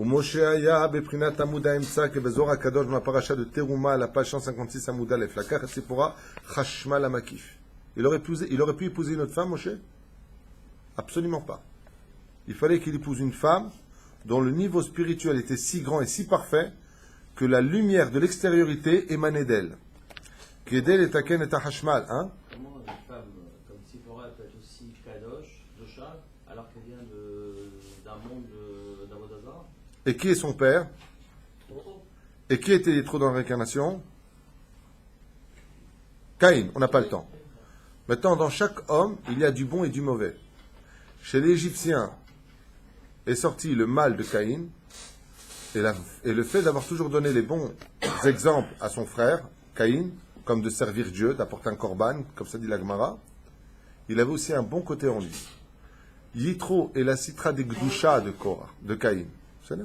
Speaker 1: ומשה היה בבחינת עמוד האמצע כבזוהר הקדוש מהפרשה de Teruma, la page 156 עמוד א', לקח את ציפורה חשמל המקיף. Il aurait pu épouser une autre femme, Moshe? Absolument pas. Il fallait qu'il épouse une femme dont le niveau spirituel était si grand et si parfait que la lumière de l'extériorité émanait d'elle. Kedel et taken et hashmal, hein?
Speaker 5: Comment une femme comme Tzipora peut être aussi kadosh, dosha, alors qu'elle vient d'un monde d'Avodazar?
Speaker 1: Et qui est son père? Et qui était trop dans la réincarnation? Caïn, on n'a pas le temps. Maintenant, dans chaque homme, il y a du bon et du mauvais. Chez les Égyptiens est sorti le mal de Caïn, et le fait d'avoir toujours donné les bons exemples à son frère, Caïn, comme de servir Dieu, d'apporter un korban, comme ça dit la Gemara, il avait aussi un bon côté en lui. Yitro est la citra des Gdusha de Korah, de Caïn. C'est là?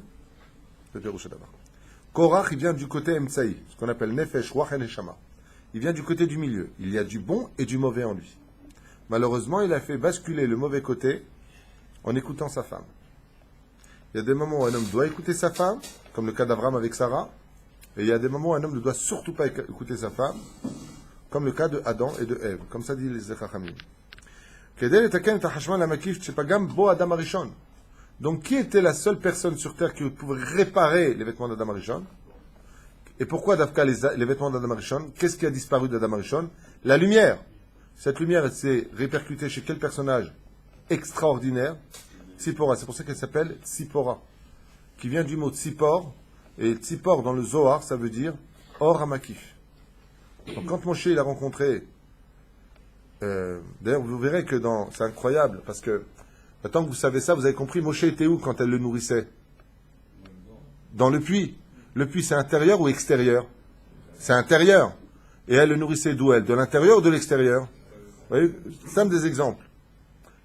Speaker 1: Korach, il vient du côté Emtsaï, ce qu'on appelle Nefesh, Ruach et Neshama. Il vient du côté du milieu. Il y a du bon et du mauvais en lui. Malheureusement, il a fait basculer le mauvais côté en écoutant sa femme. Il y a des moments où un homme doit écouter sa femme, comme le cas d'Abraham avec Sarah, et il y a des moments où un homme ne doit surtout pas écouter sa femme, comme le cas de Adam et de Ève. Comme ça dit les Chachamim. Kedel etaken et hashmal hamakif tshepagam bo Adam Arishon. Donc, qui était la seule personne sur terre qui pouvait réparer les vêtements d'Adam Arishon? Et pourquoi Dafka les vêtements d'Adam Arishon? Qu'est-ce qui a disparu d'Adam Arishon? La lumière. Cette lumière, elle s'est répercutée chez quel personnage extraordinaire? Tzipora. C'est pour ça qu'elle s'appelle Tzipora, qui vient du mot Tzipor. Et Tzipor, dans le Zohar, ça veut dire Or Hamakif. Donc, quand Moshe il a rencontré... d'ailleurs, vous verrez que c'est incroyable, parce que maintenant que vous savez ça, vous avez compris, Moshe était où quand elle le nourrissait? Dans le puits. Le puits, c'est intérieur ou extérieur? C'est intérieur. Et elle le nourrissait d'où elle? De l'intérieur ou de l'extérieur? Vous voyez, c'est un des exemples.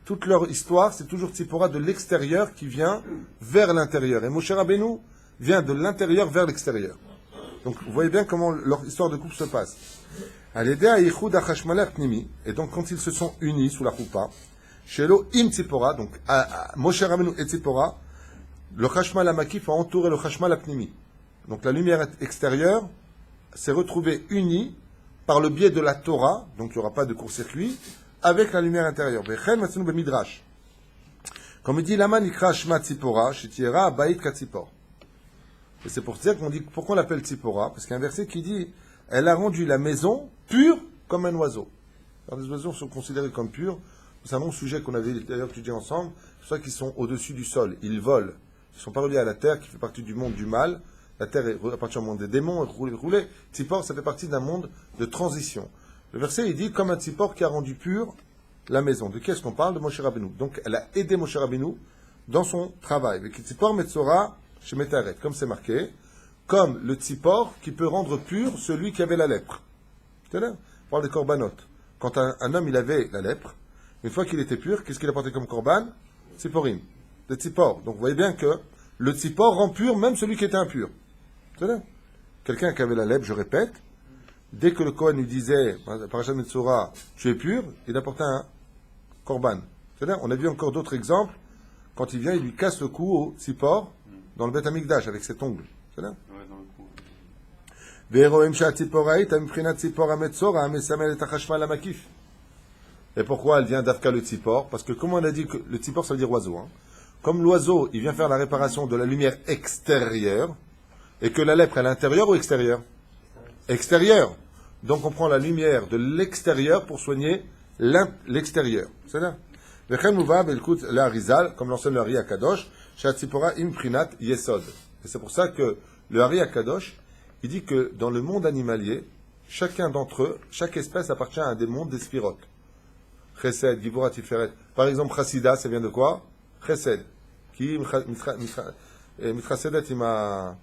Speaker 1: Toute leur histoire, c'est toujours Tzipora de l'extérieur qui vient vers l'intérieur. Et Moshe Rabbeinu vient de l'intérieur vers l'extérieur. Donc, vous voyez bien comment leur histoire de couple se passe. Et donc, quand ils se sont unis sous la choupa, Shelo im Tzipora, donc Moshe Rabbeinu et Tzipora, le Chashmal HaMakif a entouré le Chashmal HaPnimi. Donc la lumière extérieure s'est retrouvée unie par le biais de la Torah, donc il n'y aura pas de court-circuit, avec la lumière intérieure. Comme il dit, Lama nikra Shma Tzipora, Shetiera Abayit Katzipor. Et c'est pour dire qu'on dit, pourquoi on l'appelle Tzipora? Parce qu'il y a un verset qui dit, elle a rendu la maison pure comme un oiseau. Alors les oiseaux sont considérés comme purs. C'est un long sujet qu'on avait d'ailleurs étudié ensemble. C'est ça qu'ils sont au-dessus du sol. Ils volent. Ils ne sont pas reliés à la terre qui fait partie du monde du mal. La terre appartient au monde des démons. Rouler. Tzipor, ça fait partie d'un monde de transition. Le verset, il dit, comme un Tzipor qui a rendu pure la maison. De qui est-ce qu'on parle? De Moshe Rabbeinu. Donc, elle a aidé Moshe Rabbeinu dans son travail. Avec Tzipor Metzora chez Metaret, comme c'est marqué, comme le Tzipor qui peut rendre pur celui qui avait la lèpre. C'est là? On parle des corbanotes. Quand un homme, il avait la lèpre, une fois qu'il était pur, qu'est-ce qu'il a porté comme korban? Tziporim. Le Tzipor. Donc, vous voyez bien que le Tzipor rend pur même celui qui était impur. C'est là? Quelqu'un qui avait la lèpre, je répète, dès que le Kohen lui disait, Parashat Metzora, tu es pur, il apportait un korban. C'est-à-dire, on a vu encore d'autres exemples, quand il vient, il lui casse le cou au Tzipor, dans le Beth Amikdash, avec cet ongle. C'est-à-dire?
Speaker 3: Ouais, dans le cou.
Speaker 1: Et pourquoi elle vient d'Afka le Tzipor? Parce que, comme on a dit, que le Tzipor, ça veut dire oiseau. Hein. Comme l'oiseau, il vient faire la réparation de la lumière extérieure, Et que la lèpre est à l'intérieur ou extérieur? Extérieur. Donc on prend la lumière de l'extérieur pour soigner l'extérieur. C'est là. Comme l'enseigne le Hari Akadosh, Shatzipora Imprinat Yesod. Et c'est pour ça que le Hari Akadosh, il dit que dans le monde animalier, chacun d'entre eux, chaque espèce appartient à un des mondes des sphirotes. Chesed, Givura, Tiferet. Par exemple, Chassida, ça vient de quoi? Chesed. Qui mitrasedet ima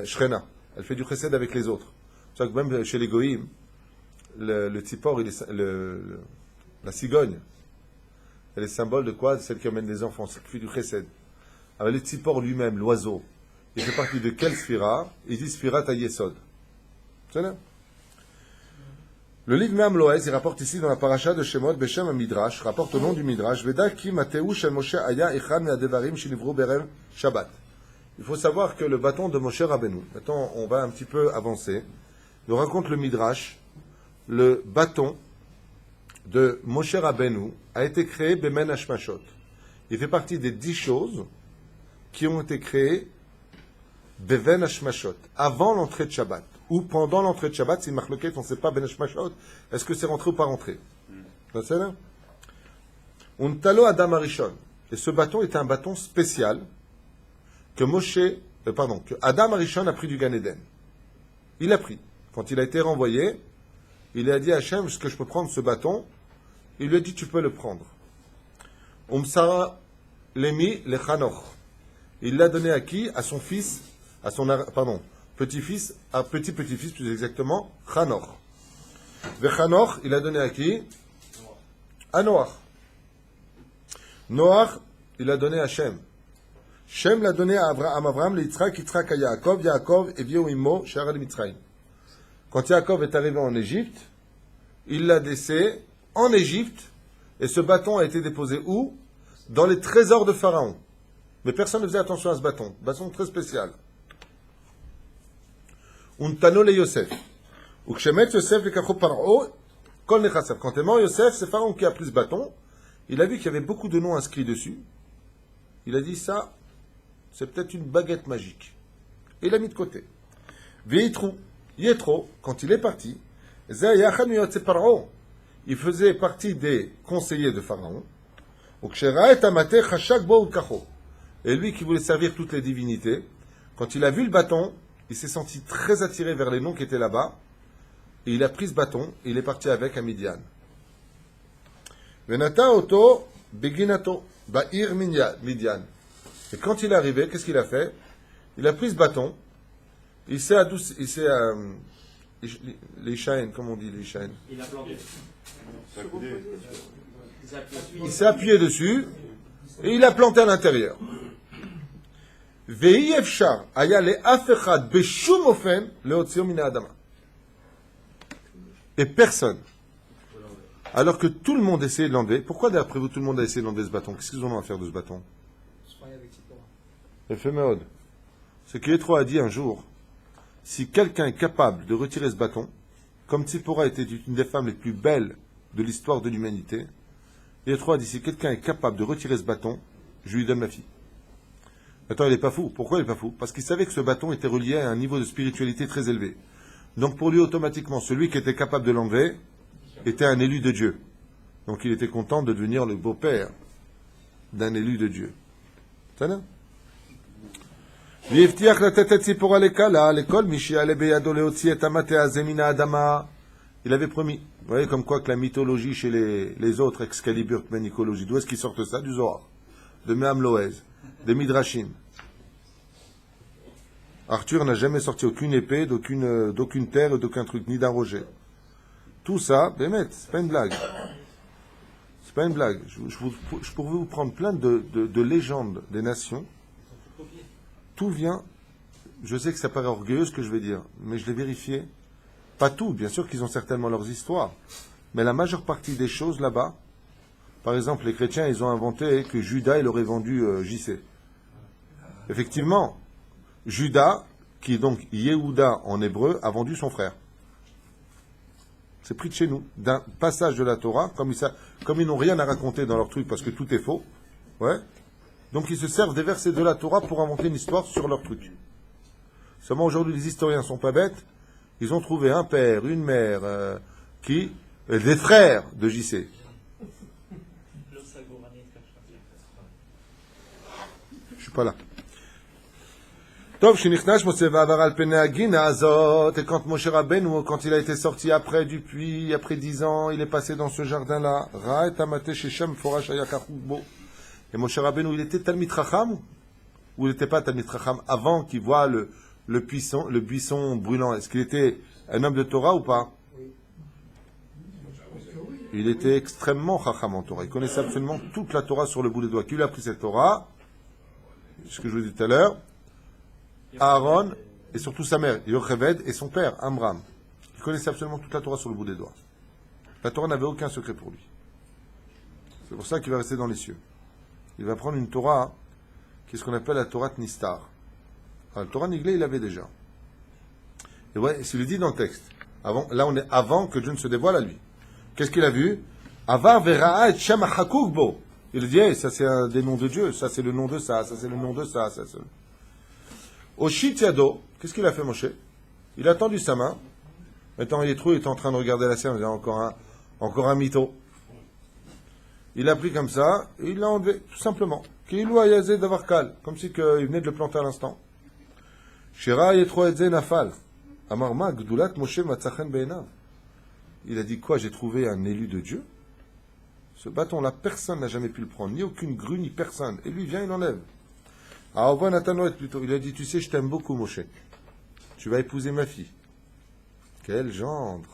Speaker 1: shrena. Elle fait du chesed avec les autres. C'est ça que même chez les goïms, le tzipor, la cigogne, elle est symbole de quoi? De celle qui amène les enfants, celle qui fait du chesed. Alors le tzipor lui-même, l'oiseau, il fait partie de quelle sphira? Il dit sphirat à Yesod. C'est là. Le livre Me'am Loez, il rapporte ici dans la paracha de Shemot, Beshem Midrash, rapporte au nom du Midrash, Veda ki mateu shel Moshe aya echan me'adevarim shenivru berem Shabbat. Il faut savoir que le bâton de Moshe Rabbeinu, maintenant on va un petit peu avancer, nous raconte le Midrash, le bâton de Moshe Rabbeinu a été créé Bemen Hashmashot. Il fait partie des 10 choses qui ont été créées Beven Hashmashot, avant l'entrée de Shabbat. Ou pendant l'entrée de Shabbat, si Marloquet, on ne sait pas Ben Hashmashot, est-ce que c'est rentré ou pas rentré? C'est là. Untalo Adam Arishon. Et ce bâton est un bâton spécial que que Adam Arishon a pris du Gan Eden. Il l'a pris. Quand il a été renvoyé, il a dit à Hachem, est-ce que je peux prendre ce bâton? Il lui a dit, tu peux le prendre. Umsara Lemi le Chanoch. Il l'a donné à qui? À son fils, petit-fils, à petit-petit-fils plus exactement, Chanoch. Ve Chanoch, il a donné à qui? À Noach. Noach, il a donné à Shem. Shem l'a donné à Abraham, Yitzhak, Yitzhak à Yaakov, Yaakov et Vieux Imo, Shara le Mitzrayim. Quand Yaakov est arrivé en Égypte, il l'a laissé en Égypte, et ce bâton a été déposé où? Dans les trésors de Pharaon. Mais personne ne faisait attention à ce bâton. Bâton très spécial. Untano le Yosef. Ukshemet Yosef le Kacho Paro, Kol Nechasav. Quand est mort Yosef, c'est Pharaon qui a pris ce bâton. Il a vu qu'il y avait beaucoup de noms inscrits dessus. Il a dit ça, c'est peut-être une baguette magique. Et il l'a mis de côté. Yetro, quand il est parti, il faisait partie des conseillers de Pharaon. Et lui qui voulait servir toutes les divinités, quand il a vu le bâton, il s'est senti très attiré vers les noms qui étaient là-bas. Et il a pris ce bâton et il est parti avec à Midian. Venata Oto Beginato Ba'ir Midian. Et quand il est arrivé, qu'est-ce qu'il a fait? Il a pris ce bâton, il s'est les chaînes, comment on dit les chaînes?
Speaker 5: Il a planté.
Speaker 1: Il s'est appuyé dessus et il a planté à l'intérieur. Ve'i efshar aya le af echad beshum ofen leotzio min ha'adama. Et personne. Alors que tout le monde essayait de l'enlever. Pourquoi d'après vous tout le monde a essayé d'enlever ce bâton? Qu'est-ce qu'ils en ont à faire de ce bâton? Éphéméode. Ce qui Yétro a dit un jour, si quelqu'un est capable de retirer ce bâton, comme Tzipora était une des femmes les plus belles de l'histoire de l'humanité, Yétro a dit, si quelqu'un est capable de retirer ce bâton, je lui donne ma fille. Attends, il n'est pas fou. Pourquoi il n'est pas fou? Parce qu'il savait que ce bâton était relié à un niveau de spiritualité très élevé. Donc pour lui, automatiquement, celui qui était capable de l'enlever était un élu de Dieu. Donc il était content de devenir le beau-père d'un élu de Dieu. Ça là? Il avait promis. Vous voyez comme quoi que la mythologie chez les autres, Excalibur, mythologie, d'où est-ce qu'ils sortent ça? Du Zohar, de Me'am Loez, des Midrashim. Arthur n'a jamais sorti aucune épée, d'aucune terre, d'aucun truc, ni d'un rocher. Tout ça, Bémet, c'est pas une blague. C'est pas une blague. Je pourrais vous prendre plein de légendes des nations. Tout vient, je sais que ça paraît orgueilleux ce que je vais dire, mais je l'ai vérifié. Pas tout, bien sûr qu'ils ont certainement leurs histoires, mais la majeure partie des choses là-bas, par exemple les chrétiens, ils ont inventé que Judas, il aurait vendu JC. Effectivement, Judas, qui est donc Yehuda en hébreu, a vendu son frère. C'est pris de chez nous, d'un passage de la Torah, comme ils n'ont rien à raconter dans leur truc parce que tout est faux, ouais. Donc ils se servent des versets de la Torah pour inventer une histoire sur leur truc. Seulement aujourd'hui, les historiens sont pas bêtes. Ils ont trouvé un père, une mère, des frères de JC. Je suis pas là. Tov, Shinichnash, Moshe Vavar al Penagina Azot, et quand Moshe Rabbeinu, quand il a été sorti après du puits, après 10 ans, il est passé dans ce jardin-là. Ra et Amate Shechem Forash Ayakachoubo. Et Moshe Rabbeinu, il était Talmid Chacham, ou il n'était pas Talmid Chacham avant qu'il voit le buisson brûlant? Est-ce qu'il était un homme de Torah ou pas? Il était extrêmement Chacham en Torah. Il connaissait absolument toute la Torah sur le bout des doigts. Qui lui a pris cette Torah? Ce que je vous ai dit tout à l'heure. Aaron et surtout sa mère, Yocheved, et son père, Amram. Il connaissait absolument toute la Torah sur le bout des doigts. La Torah n'avait aucun secret pour lui. C'est pour ça qu'il va rester dans les cieux. Il va prendre une Torah qui est ce qu'on appelle la Torah Nistar. Alors, la Torah Niglé, il l'avait déjà. Et ouais, c'est lui dit dans le texte. Là, on est avant que Dieu ne se dévoile à lui. Qu'est-ce qu'il a vu? Avar vera'a et shem hachakukbo. Il dit, hey, ça c'est des noms de Dieu, ça c'est le nom de ça, ça c'est le nom de ça, ça c'est... Oshit Yado, qu'est-ce qu'il a fait, Moshe? Il a tendu sa main. Maintenant, il est en train de regarder la scène, il a encore un mytho. Il a pris comme ça, et il l'a enlevé, tout simplement. Kilou ayazé davarkal, comme si il venait de le planter à l'instant. Shira yetro edze nafal. Amarma gdulat Moshe matzachen be'enav. Il a dit quoi? J'ai trouvé un élu de Dieu. Ce bâton-là, personne n'a jamais pu le prendre, ni aucune grue, ni personne. Et lui vient, il l'enlève. Plutôt. Il a dit, tu sais, je t'aime beaucoup, Moshe. Tu vas épouser ma fille. Quel gendre.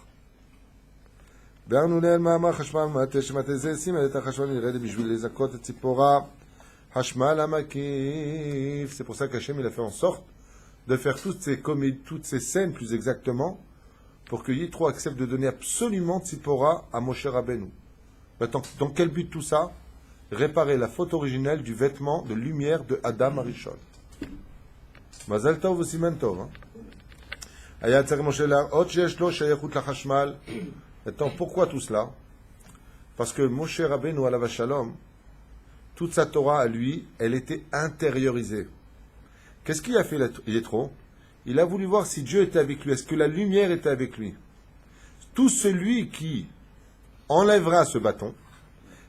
Speaker 1: C'est pour ça qu'Hachem, il a fait en sorte de faire toutes ces scènes, plus exactement, pour que Yitro accepte de donner absolument Tzipora à Moshe Rabbeinu. Dans quel but tout ça? Réparer la faute originelle du vêtement de lumière de Adam Arishon. Mazal Tov ou Siman Tov. Maintenant, pourquoi tout cela? Parce que Moshe Rabbeinu alav shalom, toute sa Torah à lui, elle était intériorisée. Qu'est-ce qu'il a fait Yitro? Il a voulu voir si Dieu était avec lui. Est-ce que la lumière était avec lui? Tout celui qui enlèvera ce bâton,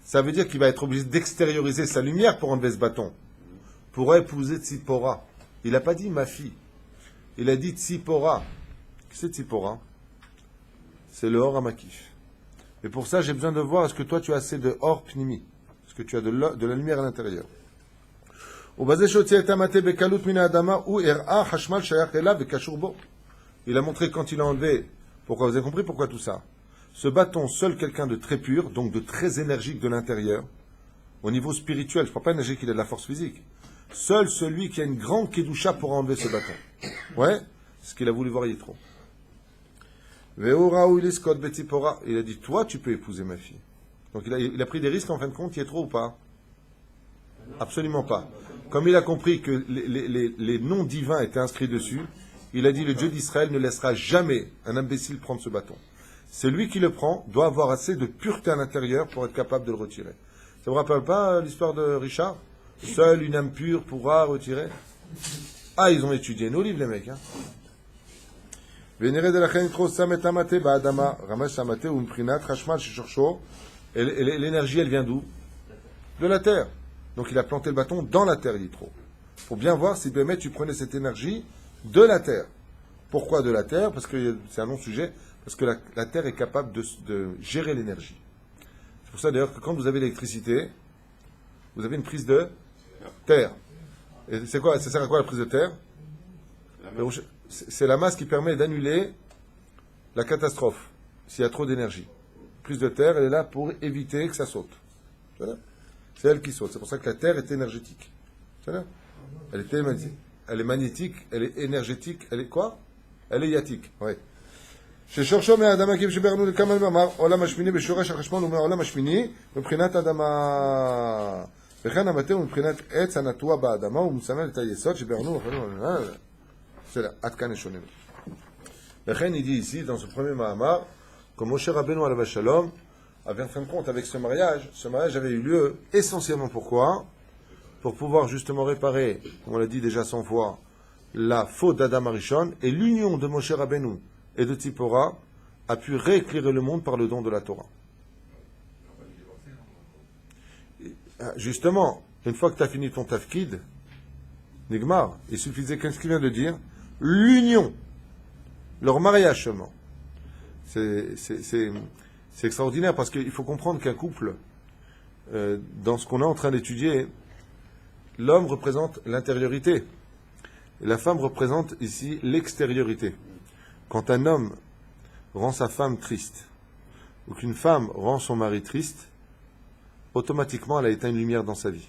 Speaker 1: ça veut dire qu'il va être obligé d'extérioriser sa lumière pour enlever ce bâton. Pour épouser Tzipora. Il n'a pas dit ma fille. Il a dit Tzipora. Qu'est-ce que c'est Tzipora? C'est le Or Amakif. Et pour ça, j'ai besoin de voir est-ce que toi tu as assez de Or Pnimi. Est-ce que tu as de la lumière à l'intérieur. Il a montré quand il a enlevé. Pourquoi? Vous avez compris pourquoi tout ça? Ce bâton, seul quelqu'un de très pur, donc de très énergique de l'intérieur, au niveau spirituel, je ne parle pas énergique, il a de la force physique. Seul celui qui a une grande kedusha pourra enlever ce bâton. Ouais, c'est ce qu'il a voulu voir Yitro. Il a dit, toi, tu peux épouser ma fille. Donc il a pris des risques en fin de compte, Yitro ou pas? Absolument pas. Comme il a compris que les noms divins étaient inscrits dessus, il a dit, le Dieu d'Israël ne laissera jamais un imbécile prendre ce bâton. Celui qui le prend doit avoir assez de pureté à l'intérieur pour être capable de le retirer. Ça vous rappelle pas l'histoire de Richard? Seule une âme pure pourra retirer. Ah, ils ont étudié nos livres, les mecs. Hein. L'énergie, elle vient d'où? De la terre. Donc il a planté le bâton dans la terre, Yitro. Pour bien voir si Bémet, tu prenais cette énergie de la terre. Pourquoi de la terre? Parce que c'est un non-sujet. Parce que la Terre est capable de gérer l'énergie. C'est pour ça d'ailleurs que quand vous avez l'électricité, vous avez une prise de terre. Et c'est quoi? Ça sert à quoi la prise de terre? C'est la masse qui permet d'annuler la catastrophe, s'il y a trop d'énergie. La prise de terre, elle est là pour éviter que ça saute. C'est elle qui saute. C'est pour ça que la Terre est énergétique. Elle est magnétique, elle est énergétique, elle est quoi? Elle est yatique. Oui. ששורשו מהאדמה כיב שברנו לכמה אמר עולם השמיני בשורש החשמל ומהעולם השמיני מבחינת אדמה וכן המטה הוא מבחינת עץ הנטוע באדמה ומסמל את היסוד שברנו בסדר, עד כאן יש שונים. לכן il dit ici dans ce premier Mahamar que Moshe Rabbeinu alav shalom avait en fin de compte avec ce mariage avait eu lieu essentiellement pourquoi? Pour pouvoir justement réparer, comme on l'a dit déjà 100 fois, la faute d'Adam Arishon et l'union de Moshe Rabbeinu et de Tzipora a pu rééclairer le monde par le don de la Torah. Justement, une fois que tu as fini ton tafkid, Nigmar, il suffisait qu'est-ce qu'il vient de dire, l'union, leur mariage seulement. C'est extraordinaire parce qu'il faut comprendre qu'un couple, dans ce qu'on est en train d'étudier, l'homme représente l'intériorité et la femme représente ici l'extériorité. Quand un homme rend sa femme triste ou qu'une femme rend son mari triste, automatiquement elle a éteint une lumière dans sa vie.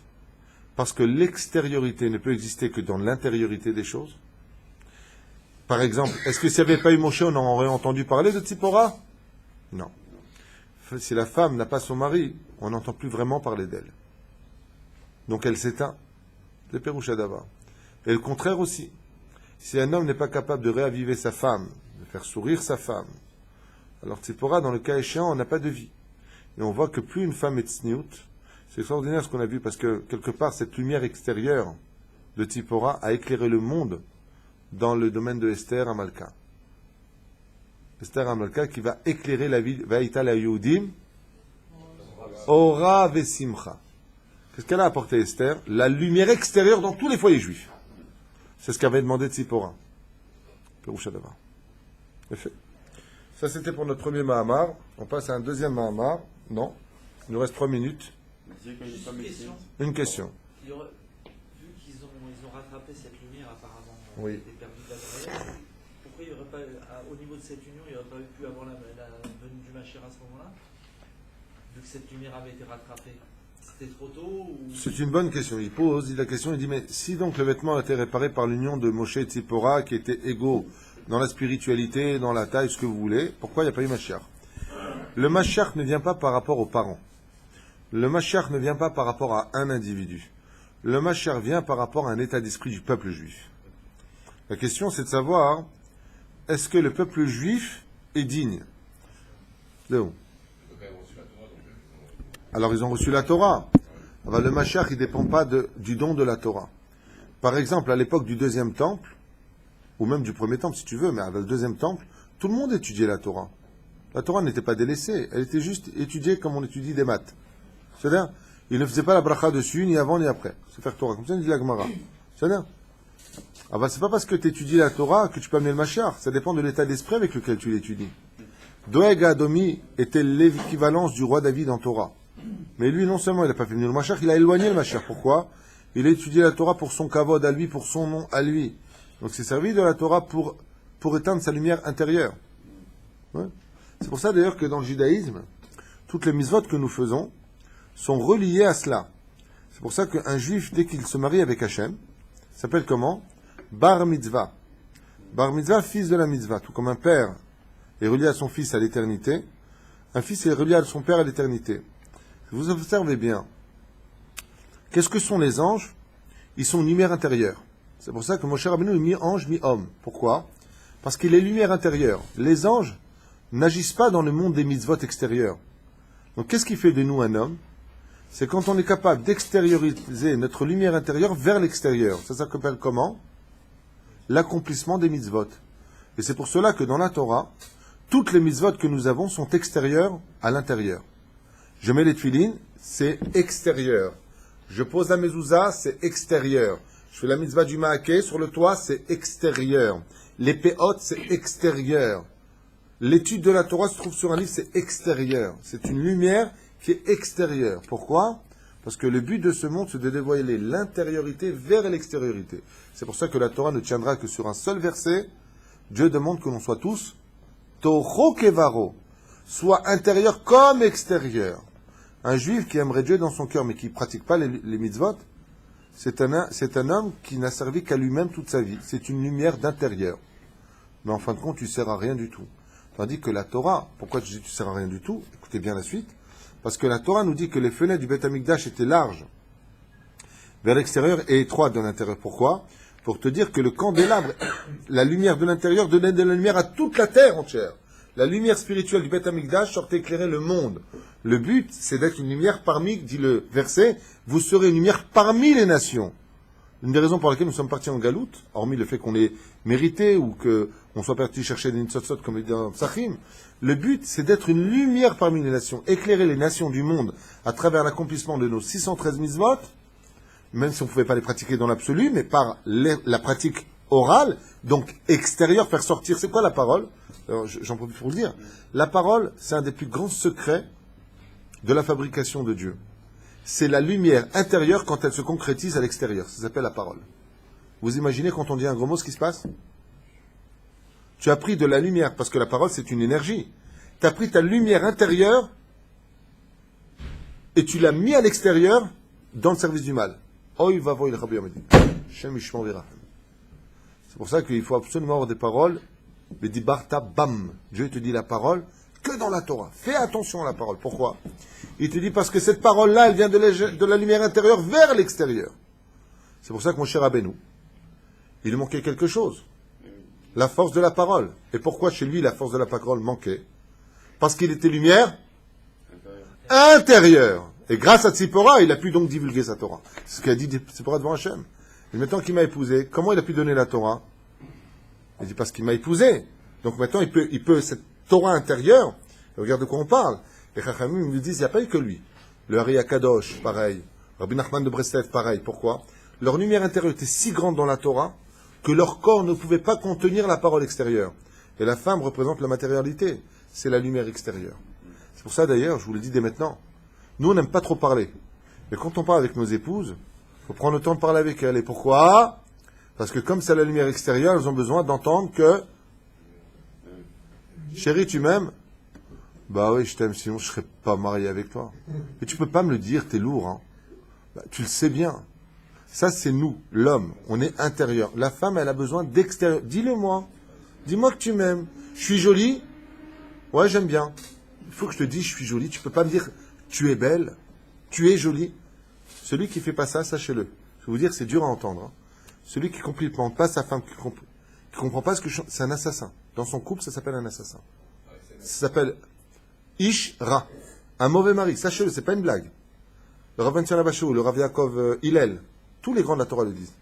Speaker 1: Parce que l'extériorité ne peut exister que dans l'intériorité des choses. Par exemple, est-ce que s'il n'y avait pas eu Moshe, on aurait entendu parler de Tzipora? Non. Si la femme n'a pas son mari, on n'entend plus vraiment parler d'elle. Donc elle s'éteint. C'est Péroucha Dava. Et le contraire aussi. Si un homme n'est pas capable de réaviver sa femme, de faire sourire sa femme, alors Tzipora, dans le cas échéant, on n'a pas de vie. Et on voit que plus une femme est tsniout, c'est extraordinaire ce qu'on a vu, parce que quelque part, cette lumière extérieure de Tzipora a éclairé le monde dans le domaine de Esther Amalka. Esther Amalka qui va éclairer la vie, Vaïta la Yehudim, Ora Vesimcha. Qu'est-ce qu'elle a apporté Esther? La lumière extérieure dans tous les foyers juifs. C'est ce qu'avait demandé Tzipora. Péroucha Dava. Effet. Ça, c'était pour notre premier Mahamar. On passe à un deuxième Mahamar. Non. Il nous reste 3 minutes.
Speaker 2: Juste une question.
Speaker 1: Une question.
Speaker 2: Vu qu'ils ont rattrapé cette lumière apparemment
Speaker 1: Oui.
Speaker 2: des perdus de la barrière, pourquoi il n'y aurait pas, au niveau de cette union, il n'y aurait pas pu avoir la venue du Machir à ce moment-là, vu que cette lumière avait été rattrapée? C'était trop tôt ou...
Speaker 1: C'est une bonne question. Il pose la question, il dit, mais si donc le vêtement a été réparé par l'union de Moshe et Tzipora, qui étaient égaux dans la spiritualité, dans la taille, ce que vous voulez, pourquoi il n'y a pas eu Mashiach? Le Mashiach ne vient pas par rapport aux parents. Le Mashiach ne vient pas par rapport à un individu. Le Mashiach vient par rapport à un état d'esprit du peuple juif. La question, c'est de savoir, est-ce que le peuple juif est digne? Léon. Alors, ils ont reçu la Torah. Alors, le Mashiach, il ne dépend pas du don de la Torah. Par exemple, à l'époque du deuxième temple, ou même du premier temple, si tu veux, mais à le deuxième temple, tout le monde étudiait la Torah. La Torah n'était pas délaissée, elle était juste étudiée comme on étudie des maths. C'est-à-dire, il ne faisait pas la bracha dessus, ni avant, ni après. C'est faire Torah, comme ça, il dit la Gemara. C'est-à-dire, ah ben, c'est pas parce que tu étudies la Torah que tu peux amener le Mashiach. Ça dépend de l'état d'esprit avec lequel tu l'étudies. Doeg Adomi était l'équivalence du roi David en Torah. Mais lui, non seulement il n'a pas fait venir le Mashiach, il a éloigné le Mashiach. Pourquoi? Il a étudié la Torah pour son kavod à lui, pour son nom à lui. Donc c'est servi de la Torah pour éteindre sa lumière intérieure. Ouais. C'est pour ça d'ailleurs que dans le judaïsme, toutes les mitzvot que nous faisons sont reliées à cela. C'est pour ça qu'un juif, dès qu'il se marie avec Hachem, s'appelle comment? Bar mitzvah. Bar mitzvah, fils de la mitzvah. Tout comme un père est relié à son fils à l'éternité, un fils est relié à son père à l'éternité. Vous observez bien. Qu'est-ce que sont les anges? Ils sont une lumière intérieure. C'est pour ça que Moshe Rabbeinu est mi-ange, mi-homme. Pourquoi? Parce qu'il est lumière intérieure. Les anges n'agissent pas dans le monde des mitzvot extérieurs. Donc qu'est-ce qui fait de nous un homme? C'est quand on est capable d'extérioriser notre lumière intérieure vers l'extérieur. Ça s'appelle comment? L'accomplissement des mitzvot. Et c'est pour cela que dans la Torah, toutes les mitzvot que nous avons sont extérieures à l'intérieur. Je mets les tefilines, c'est extérieur. Je pose la mezouza, c'est extérieur. Je fais la mitzvah du maaké sur le toit, c'est extérieur. Les péotes, c'est extérieur. L'étude de la Torah se trouve sur un livre, c'est extérieur. C'est une lumière qui est extérieure. Pourquoi? Parce que le but de ce monde, c'est de dévoiler l'intériorité vers l'extériorité. C'est pour ça que la Torah ne tiendra que sur un seul verset. Dieu demande que l'on soit tous Toho Kevaro, soit intérieur comme extérieur. Un juif qui aimerait Dieu dans son cœur, mais qui ne pratique pas les mitzvot, c'est un homme qui n'a servi qu'à lui-même toute sa vie. C'est une lumière d'intérieur. Mais en fin de compte, tu ne sers à rien du tout. Tandis que la Torah, pourquoi tu dis que tu ne sers à rien du tout? Écoutez bien la suite. Parce que la Torah nous dit que les fenêtres du Beth Amikdash étaient larges vers l'extérieur et étroites de l'intérieur. Pourquoi? Pour te dire que le candélabre, la lumière de l'intérieur donnait de la lumière à toute la terre entière. La lumière spirituelle du Beth Amikdash sortait éclairer le monde. Le but, c'est d'être une lumière parmi, dit le verset, vous serez une lumière parmi les nations. Une des raisons pour lesquelles nous sommes partis en galoute, hormis le fait qu'on l'ait mérité ou qu'on soit parti chercher des nitzotzot comme il dit dans Psachim, le but c'est d'être une lumière parmi les nations, éclairer les nations du monde à travers l'accomplissement de nos 613 mitzvot, même si on ne pouvait pas les pratiquer dans l'absolu, mais par la pratique orale, donc extérieure, faire sortir. C'est quoi la parole? Alors, j'en profite pour vous le dire. La parole, c'est un des plus grands secrets de la fabrication de Dieu. C'est la lumière intérieure quand elle se concrétise à l'extérieur. Ça s'appelle la parole. Vous imaginez quand on dit un gros mot ce qui se passe? Tu as pris de la lumière, parce que la parole c'est une énergie. Tu as pris ta lumière intérieure et tu l'as mis à l'extérieur dans le service du mal. Oy va voy le Rabbi Yamadi. Shem Ishmael Virah. C'est pour ça qu'il faut absolument avoir des paroles. Mais dit Barta Bam. Dieu te dit la parole que dans la Torah. Fais attention à la parole. Pourquoi? Il te dit parce que cette parole-là, elle vient de la lumière intérieure vers l'extérieur. C'est pour ça que mon cher Rabbeinu, il lui manquait quelque chose. La force de la parole. Et pourquoi chez lui la force de la parole manquait? Parce qu'il était lumière intérieure. Et grâce à Tzipora, il a pu donc divulguer sa Torah. C'est ce qu'a dit Tzipora devant Hachem. Et maintenant qu'il m'a épousé, comment il a pu donner la Torah? Il dit parce qu'il m'a épousé. Donc maintenant il peut cette Torah intérieure, regarde de quoi on parle. Les Chachamim me disent, il n'y a pas eu que lui. Le Hari Akadosh, pareil. Rabbi Nachman de Breslev, pareil. Pourquoi? Leur lumière intérieure était si grande dans la Torah que leur corps ne pouvait pas contenir la parole extérieure. Et la femme représente la matérialité. C'est la lumière extérieure. C'est pour ça d'ailleurs, je vous le dis dès maintenant, nous on n'aime pas trop parler. Mais quand on parle avec nos épouses, il faut prendre le temps de parler avec elles. Et pourquoi? Parce que comme c'est la lumière extérieure, elles ont besoin d'entendre que chérie, tu m'aimes? Bah oui, je t'aime, sinon je ne serais pas marié avec toi. Mais tu peux pas me le dire, t'es lourd. Hein. Bah, tu le sais bien. Ça, c'est nous, l'homme. On est intérieur. La femme, elle a besoin d'extérieur. Dis-le-moi. Dis-moi que tu m'aimes. Je suis jolie? Ouais, j'aime bien. Il faut que je te dise, je suis jolie. Tu peux pas me dire, tu es belle. Tu es jolie. Celui qui fait pas ça, sachez-le. Je vais vous dire, c'est dur à entendre. Hein. Celui qui ne comprend pas sa femme, qui comprend pas ce que c'est un assassin. Dans son couple, ça s'appelle un assassin. Ça s'appelle Ish Ra. Un mauvais mari. Sachez-le, c'est pas une blague. Le Rav Ben Abashou, le Rav Yaakov Hillel, tous les grands de la Torah le disent.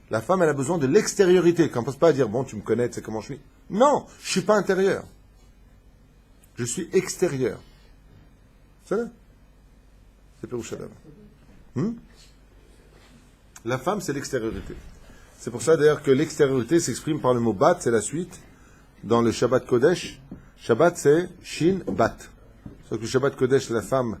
Speaker 1: La femme, elle a besoin de l'extériorité. Qu'on ne passe pas à dire, bon, tu me connais, tu sais comment je suis. Non, je suis pas intérieur. Je suis extérieur. C'est ça? C'est Pérouchadam. La femme, c'est l'extériorité. C'est pour ça d'ailleurs que l'extériorité s'exprime par le mot bat, c'est la suite. Dans le Shabbat Kodesh, Shabbat c'est Shin Bat. Sauf que le Shabbat Kodesh, la femme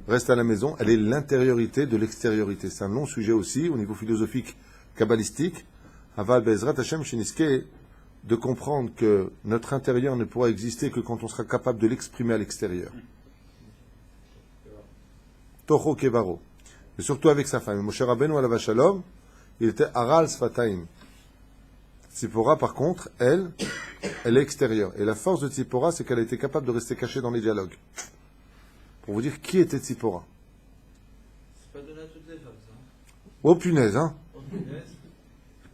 Speaker 1: reste à la maison, elle est l'intériorité de l'extériorité. C'est un long sujet aussi, au niveau philosophique, kabbalistique. Aval Bezrat Hashem Shiniske, de comprendre que notre intérieur ne pourra exister que quand on sera capable de l'exprimer à l'extérieur. Toho Kevaro. Et surtout avec sa femme. Moshe Rabbeinu alav shalom, il était Aral Sfataim. Tzipora, par contre, elle est extérieure. Et la force de Tzipora, c'est qu'elle a été capable de rester cachée dans les dialogues. Pour vous dire qui était Tzipora.
Speaker 2: C'est pas donné à toutes les femmes, ça.
Speaker 1: Oh punaise, hein.
Speaker 2: Oh, punaise.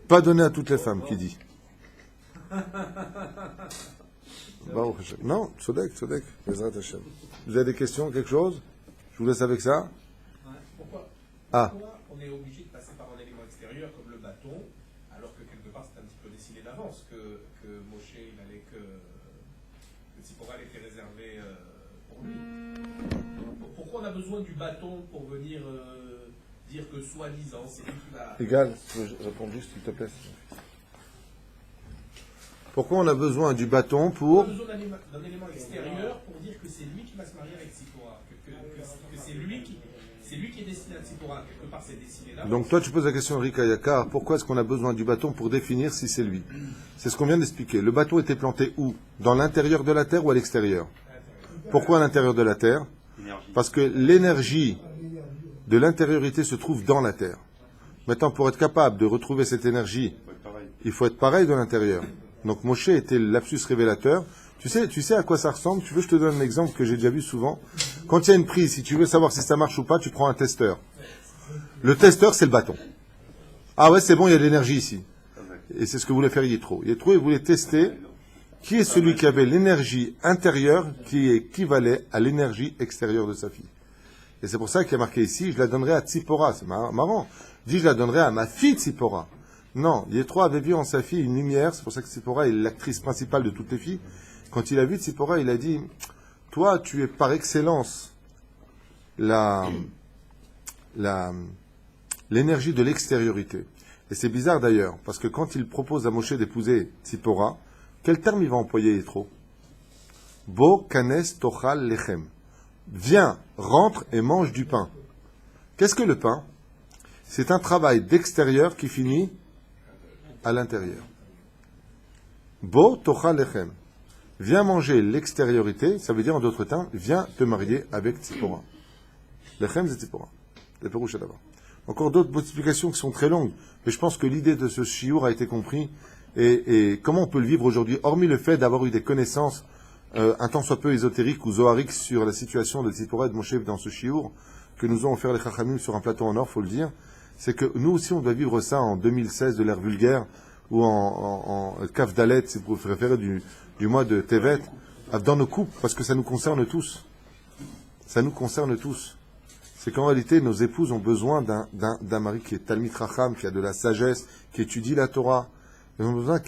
Speaker 1: Pas donné à toutes les femmes, qui dit. Baruch Hashem. Non, Tzodek, Bezrat Hashem. Vous avez des questions, quelque chose? Je vous laisse avec ça.
Speaker 6: Pourquoi
Speaker 1: Ah.
Speaker 6: on est obligé de passer par un élément extérieur comme le bâton, alors que quelque part c'est un petit peu décidé d'avance que Moshe il allait que Tzipora était réservé pour lui. Pourquoi on a besoin du bâton pour venir dire que soi-disant c'est lui qui va...
Speaker 1: Égal, je réponds juste s'il te plaît. Pourquoi on a besoin du bâton pour...
Speaker 6: On a besoin d'un élément extérieur pour dire que c'est lui qui va se marier avec Tzipora, que c'est lui qui est destiné à Tzipora, quelque part c'est décidé là.
Speaker 1: Donc toi tu poses la question Rika Yakar, pourquoi est-ce qu'on a besoin du bâton pour définir si c'est lui? C'est ce qu'on vient d'expliquer. Le bâton était planté où? Dans l'intérieur de la terre ou à l'extérieur? Pourquoi à l'intérieur de la terre? Parce que l'énergie de l'intériorité se trouve dans la terre. Maintenant, pour être capable de retrouver cette énergie, il faut être pareil de l'intérieur. Donc Moshe était le lapsus révélateur. Tu sais à quoi ça ressemble? Tu veux, je te donne un exemple que j'ai déjà vu souvent. Quand il y a une prise, si tu veux savoir si ça marche ou pas, tu prends un testeur. Le testeur, c'est le bâton. Ah ouais, c'est bon, il y a de l'énergie ici. Et c'est ce que voulait faire Yitro. Yitro, il voulait tester qui est celui qui avait l'énergie intérieure qui équivalait à l'énergie extérieure de sa fille. Et c'est pour ça qu'il y a marqué ici, je la donnerai à Tzipora. C'est marrant. Il dit, je la donnerai à ma fille Tzipora. Non, Yétro avait vu en sa fille une lumière. C'est pour ça que Tzipora est l'actrice principale de toutes les filles. Quand il a vu Tzipora, il a dit, toi, tu es par excellence l'énergie de l'extériorité. Et c'est bizarre d'ailleurs, parce que quand il propose à Moshe d'épouser Tzipora, quel terme il va employer Yétro? Bo kanes tochal lechem. Viens, rentre et mange du pain. Qu'est-ce que le pain? C'est un travail d'extérieur qui finit à l'intérieur. Bo tochal lechem. Viens manger l'extériorité, ça veut dire en d'autres termes, viens te marier avec Tzipora. Lechem c'est Tzipora. Le Pérouche d'abord. Encore d'autres explications qui sont très longues, mais je pense que l'idée de ce chiour a été compris et comment on peut le vivre aujourd'hui, hormis le fait d'avoir eu des connaissances un tant soit peu ésotériques ou zohariques sur la situation de Tzipora et de Moshe dans ce chiour, que nous ont offert les Chachamim sur un plateau en or, faut le dire, c'est que nous aussi on doit vivre ça en 2016 de l'ère vulgaire, ou en Kaf Dalet, si vous préférez, du mois de Tevet, dans nos couples, parce que ça nous concerne tous. Ça nous concerne tous. C'est qu'en réalité, nos épouses ont besoin d'un mari qui est Talmid Chacham, qui a de la sagesse, qui étudie la Torah. Ils ont besoin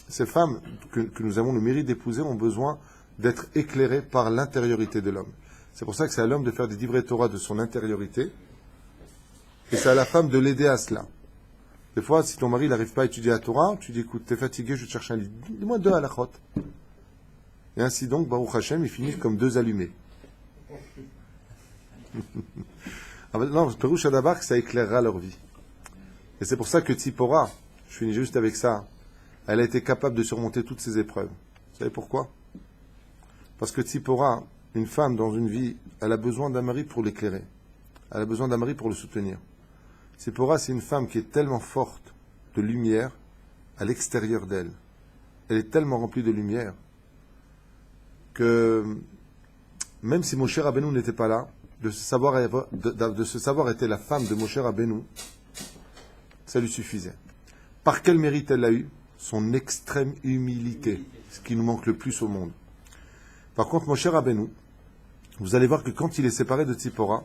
Speaker 1: ces femmes que nous avons le mérite d'épouser ont besoin d'être éclairées par l'intériorité de l'homme. C'est pour ça que c'est à l'homme de faire des divrei Torah de son intériorité, et c'est à la femme de l'aider à cela. Des fois, si ton mari n'arrive pas à étudier la Torah, tu dis, écoute, t'es fatigué, je te cherche un lit. Dis-moi 2 halachot. Et ainsi donc, Baruch Hashem, ils finissent comme 2 allumés. Non, Pérouche d'abord, ça éclairera leur vie. Et c'est pour ça que Tzipora, je finis juste avec ça, elle a été capable de surmonter toutes ces épreuves. Vous savez pourquoi? Parce que Tzipora, une femme dans une vie, elle a besoin d'un mari pour l'éclairer. Elle a besoin d'un mari pour le soutenir. Tzipora, c'est une femme qui est tellement forte de lumière à l'extérieur d'elle. Elle est tellement remplie de lumière que même si Moshe Rabbeinu n'était pas là, de se savoir être la femme de Moshe Rabbeinu, ça lui suffisait. Par quel mérite elle l'a eu? Son extrême humilité, ce qui nous manque le plus au monde. Par contre, Moshe Rabbeinu, vous allez voir que quand il est séparé de Tzipora,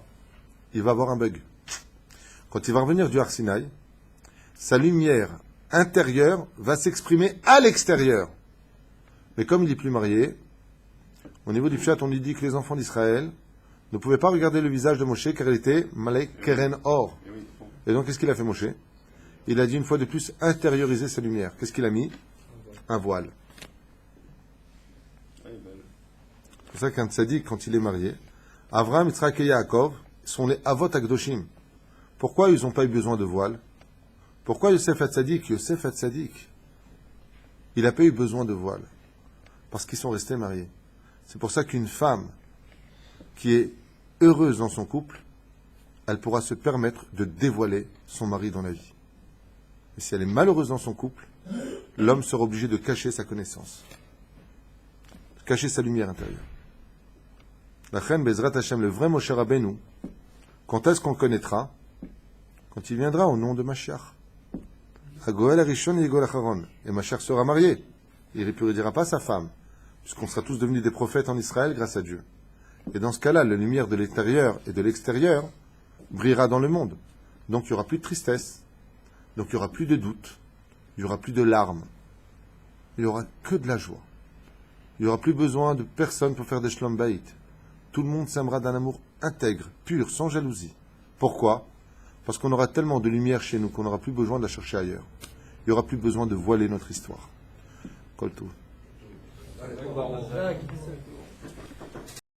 Speaker 1: il va avoir un bug. Quand il va revenir du Har Sinaï, sa lumière intérieure va s'exprimer à l'extérieur. Mais comme il n'est plus marié, au niveau du Pshat, on lui dit que les enfants d'Israël ne pouvaient pas regarder le visage de Moshe car il était Malek Keren Or. Et donc, qu'est-ce qu'il a fait Moshe? Il a dit une fois de plus intérioriser sa lumière. Qu'est-ce qu'il a mis? Un voile. C'est pour ça qu'un tzaddik, quand il est marié, Avraham, Yitzhak et Yaakov sont les Avot Akdoshim. Pourquoi ils n'ont pas eu besoin de voile? Pourquoi Yosef Hatzadik, il n'a pas eu besoin de voile? Parce qu'ils sont restés mariés. C'est pour ça qu'une femme qui est heureuse dans son couple, elle pourra se permettre de dévoiler son mari dans la vie. Et si elle est malheureuse dans son couple, l'homme sera obligé de cacher sa connaissance, de cacher sa lumière intérieure. La reine Bezrat Hashem, le vrai Moshe Rabbeinu, quand est-ce qu'on le connaîtra? Quand il viendra au nom de Mashiach. Hagoel Arishon et Yigol Acharon. Et Mashiach sera marié. Il ne répudiera pas sa femme, puisqu'on sera tous devenus des prophètes en Israël grâce à Dieu. Et dans ce cas-là, la lumière de l'intérieur et de l'extérieur brillera dans le monde. Donc il n'y aura plus de tristesse, donc il n'y aura plus de doute, il n'y aura plus de larmes, il n'y aura que de la joie. Il n'y aura plus besoin de personne pour faire des shlom bayit. Tout le monde s'aimera d'un amour intègre, pur, sans jalousie. Pourquoi? Parce qu'on aura tellement de lumière chez nous qu'on n'aura plus besoin de la chercher ailleurs. Il n'y aura plus besoin de voiler notre histoire. Kol tov.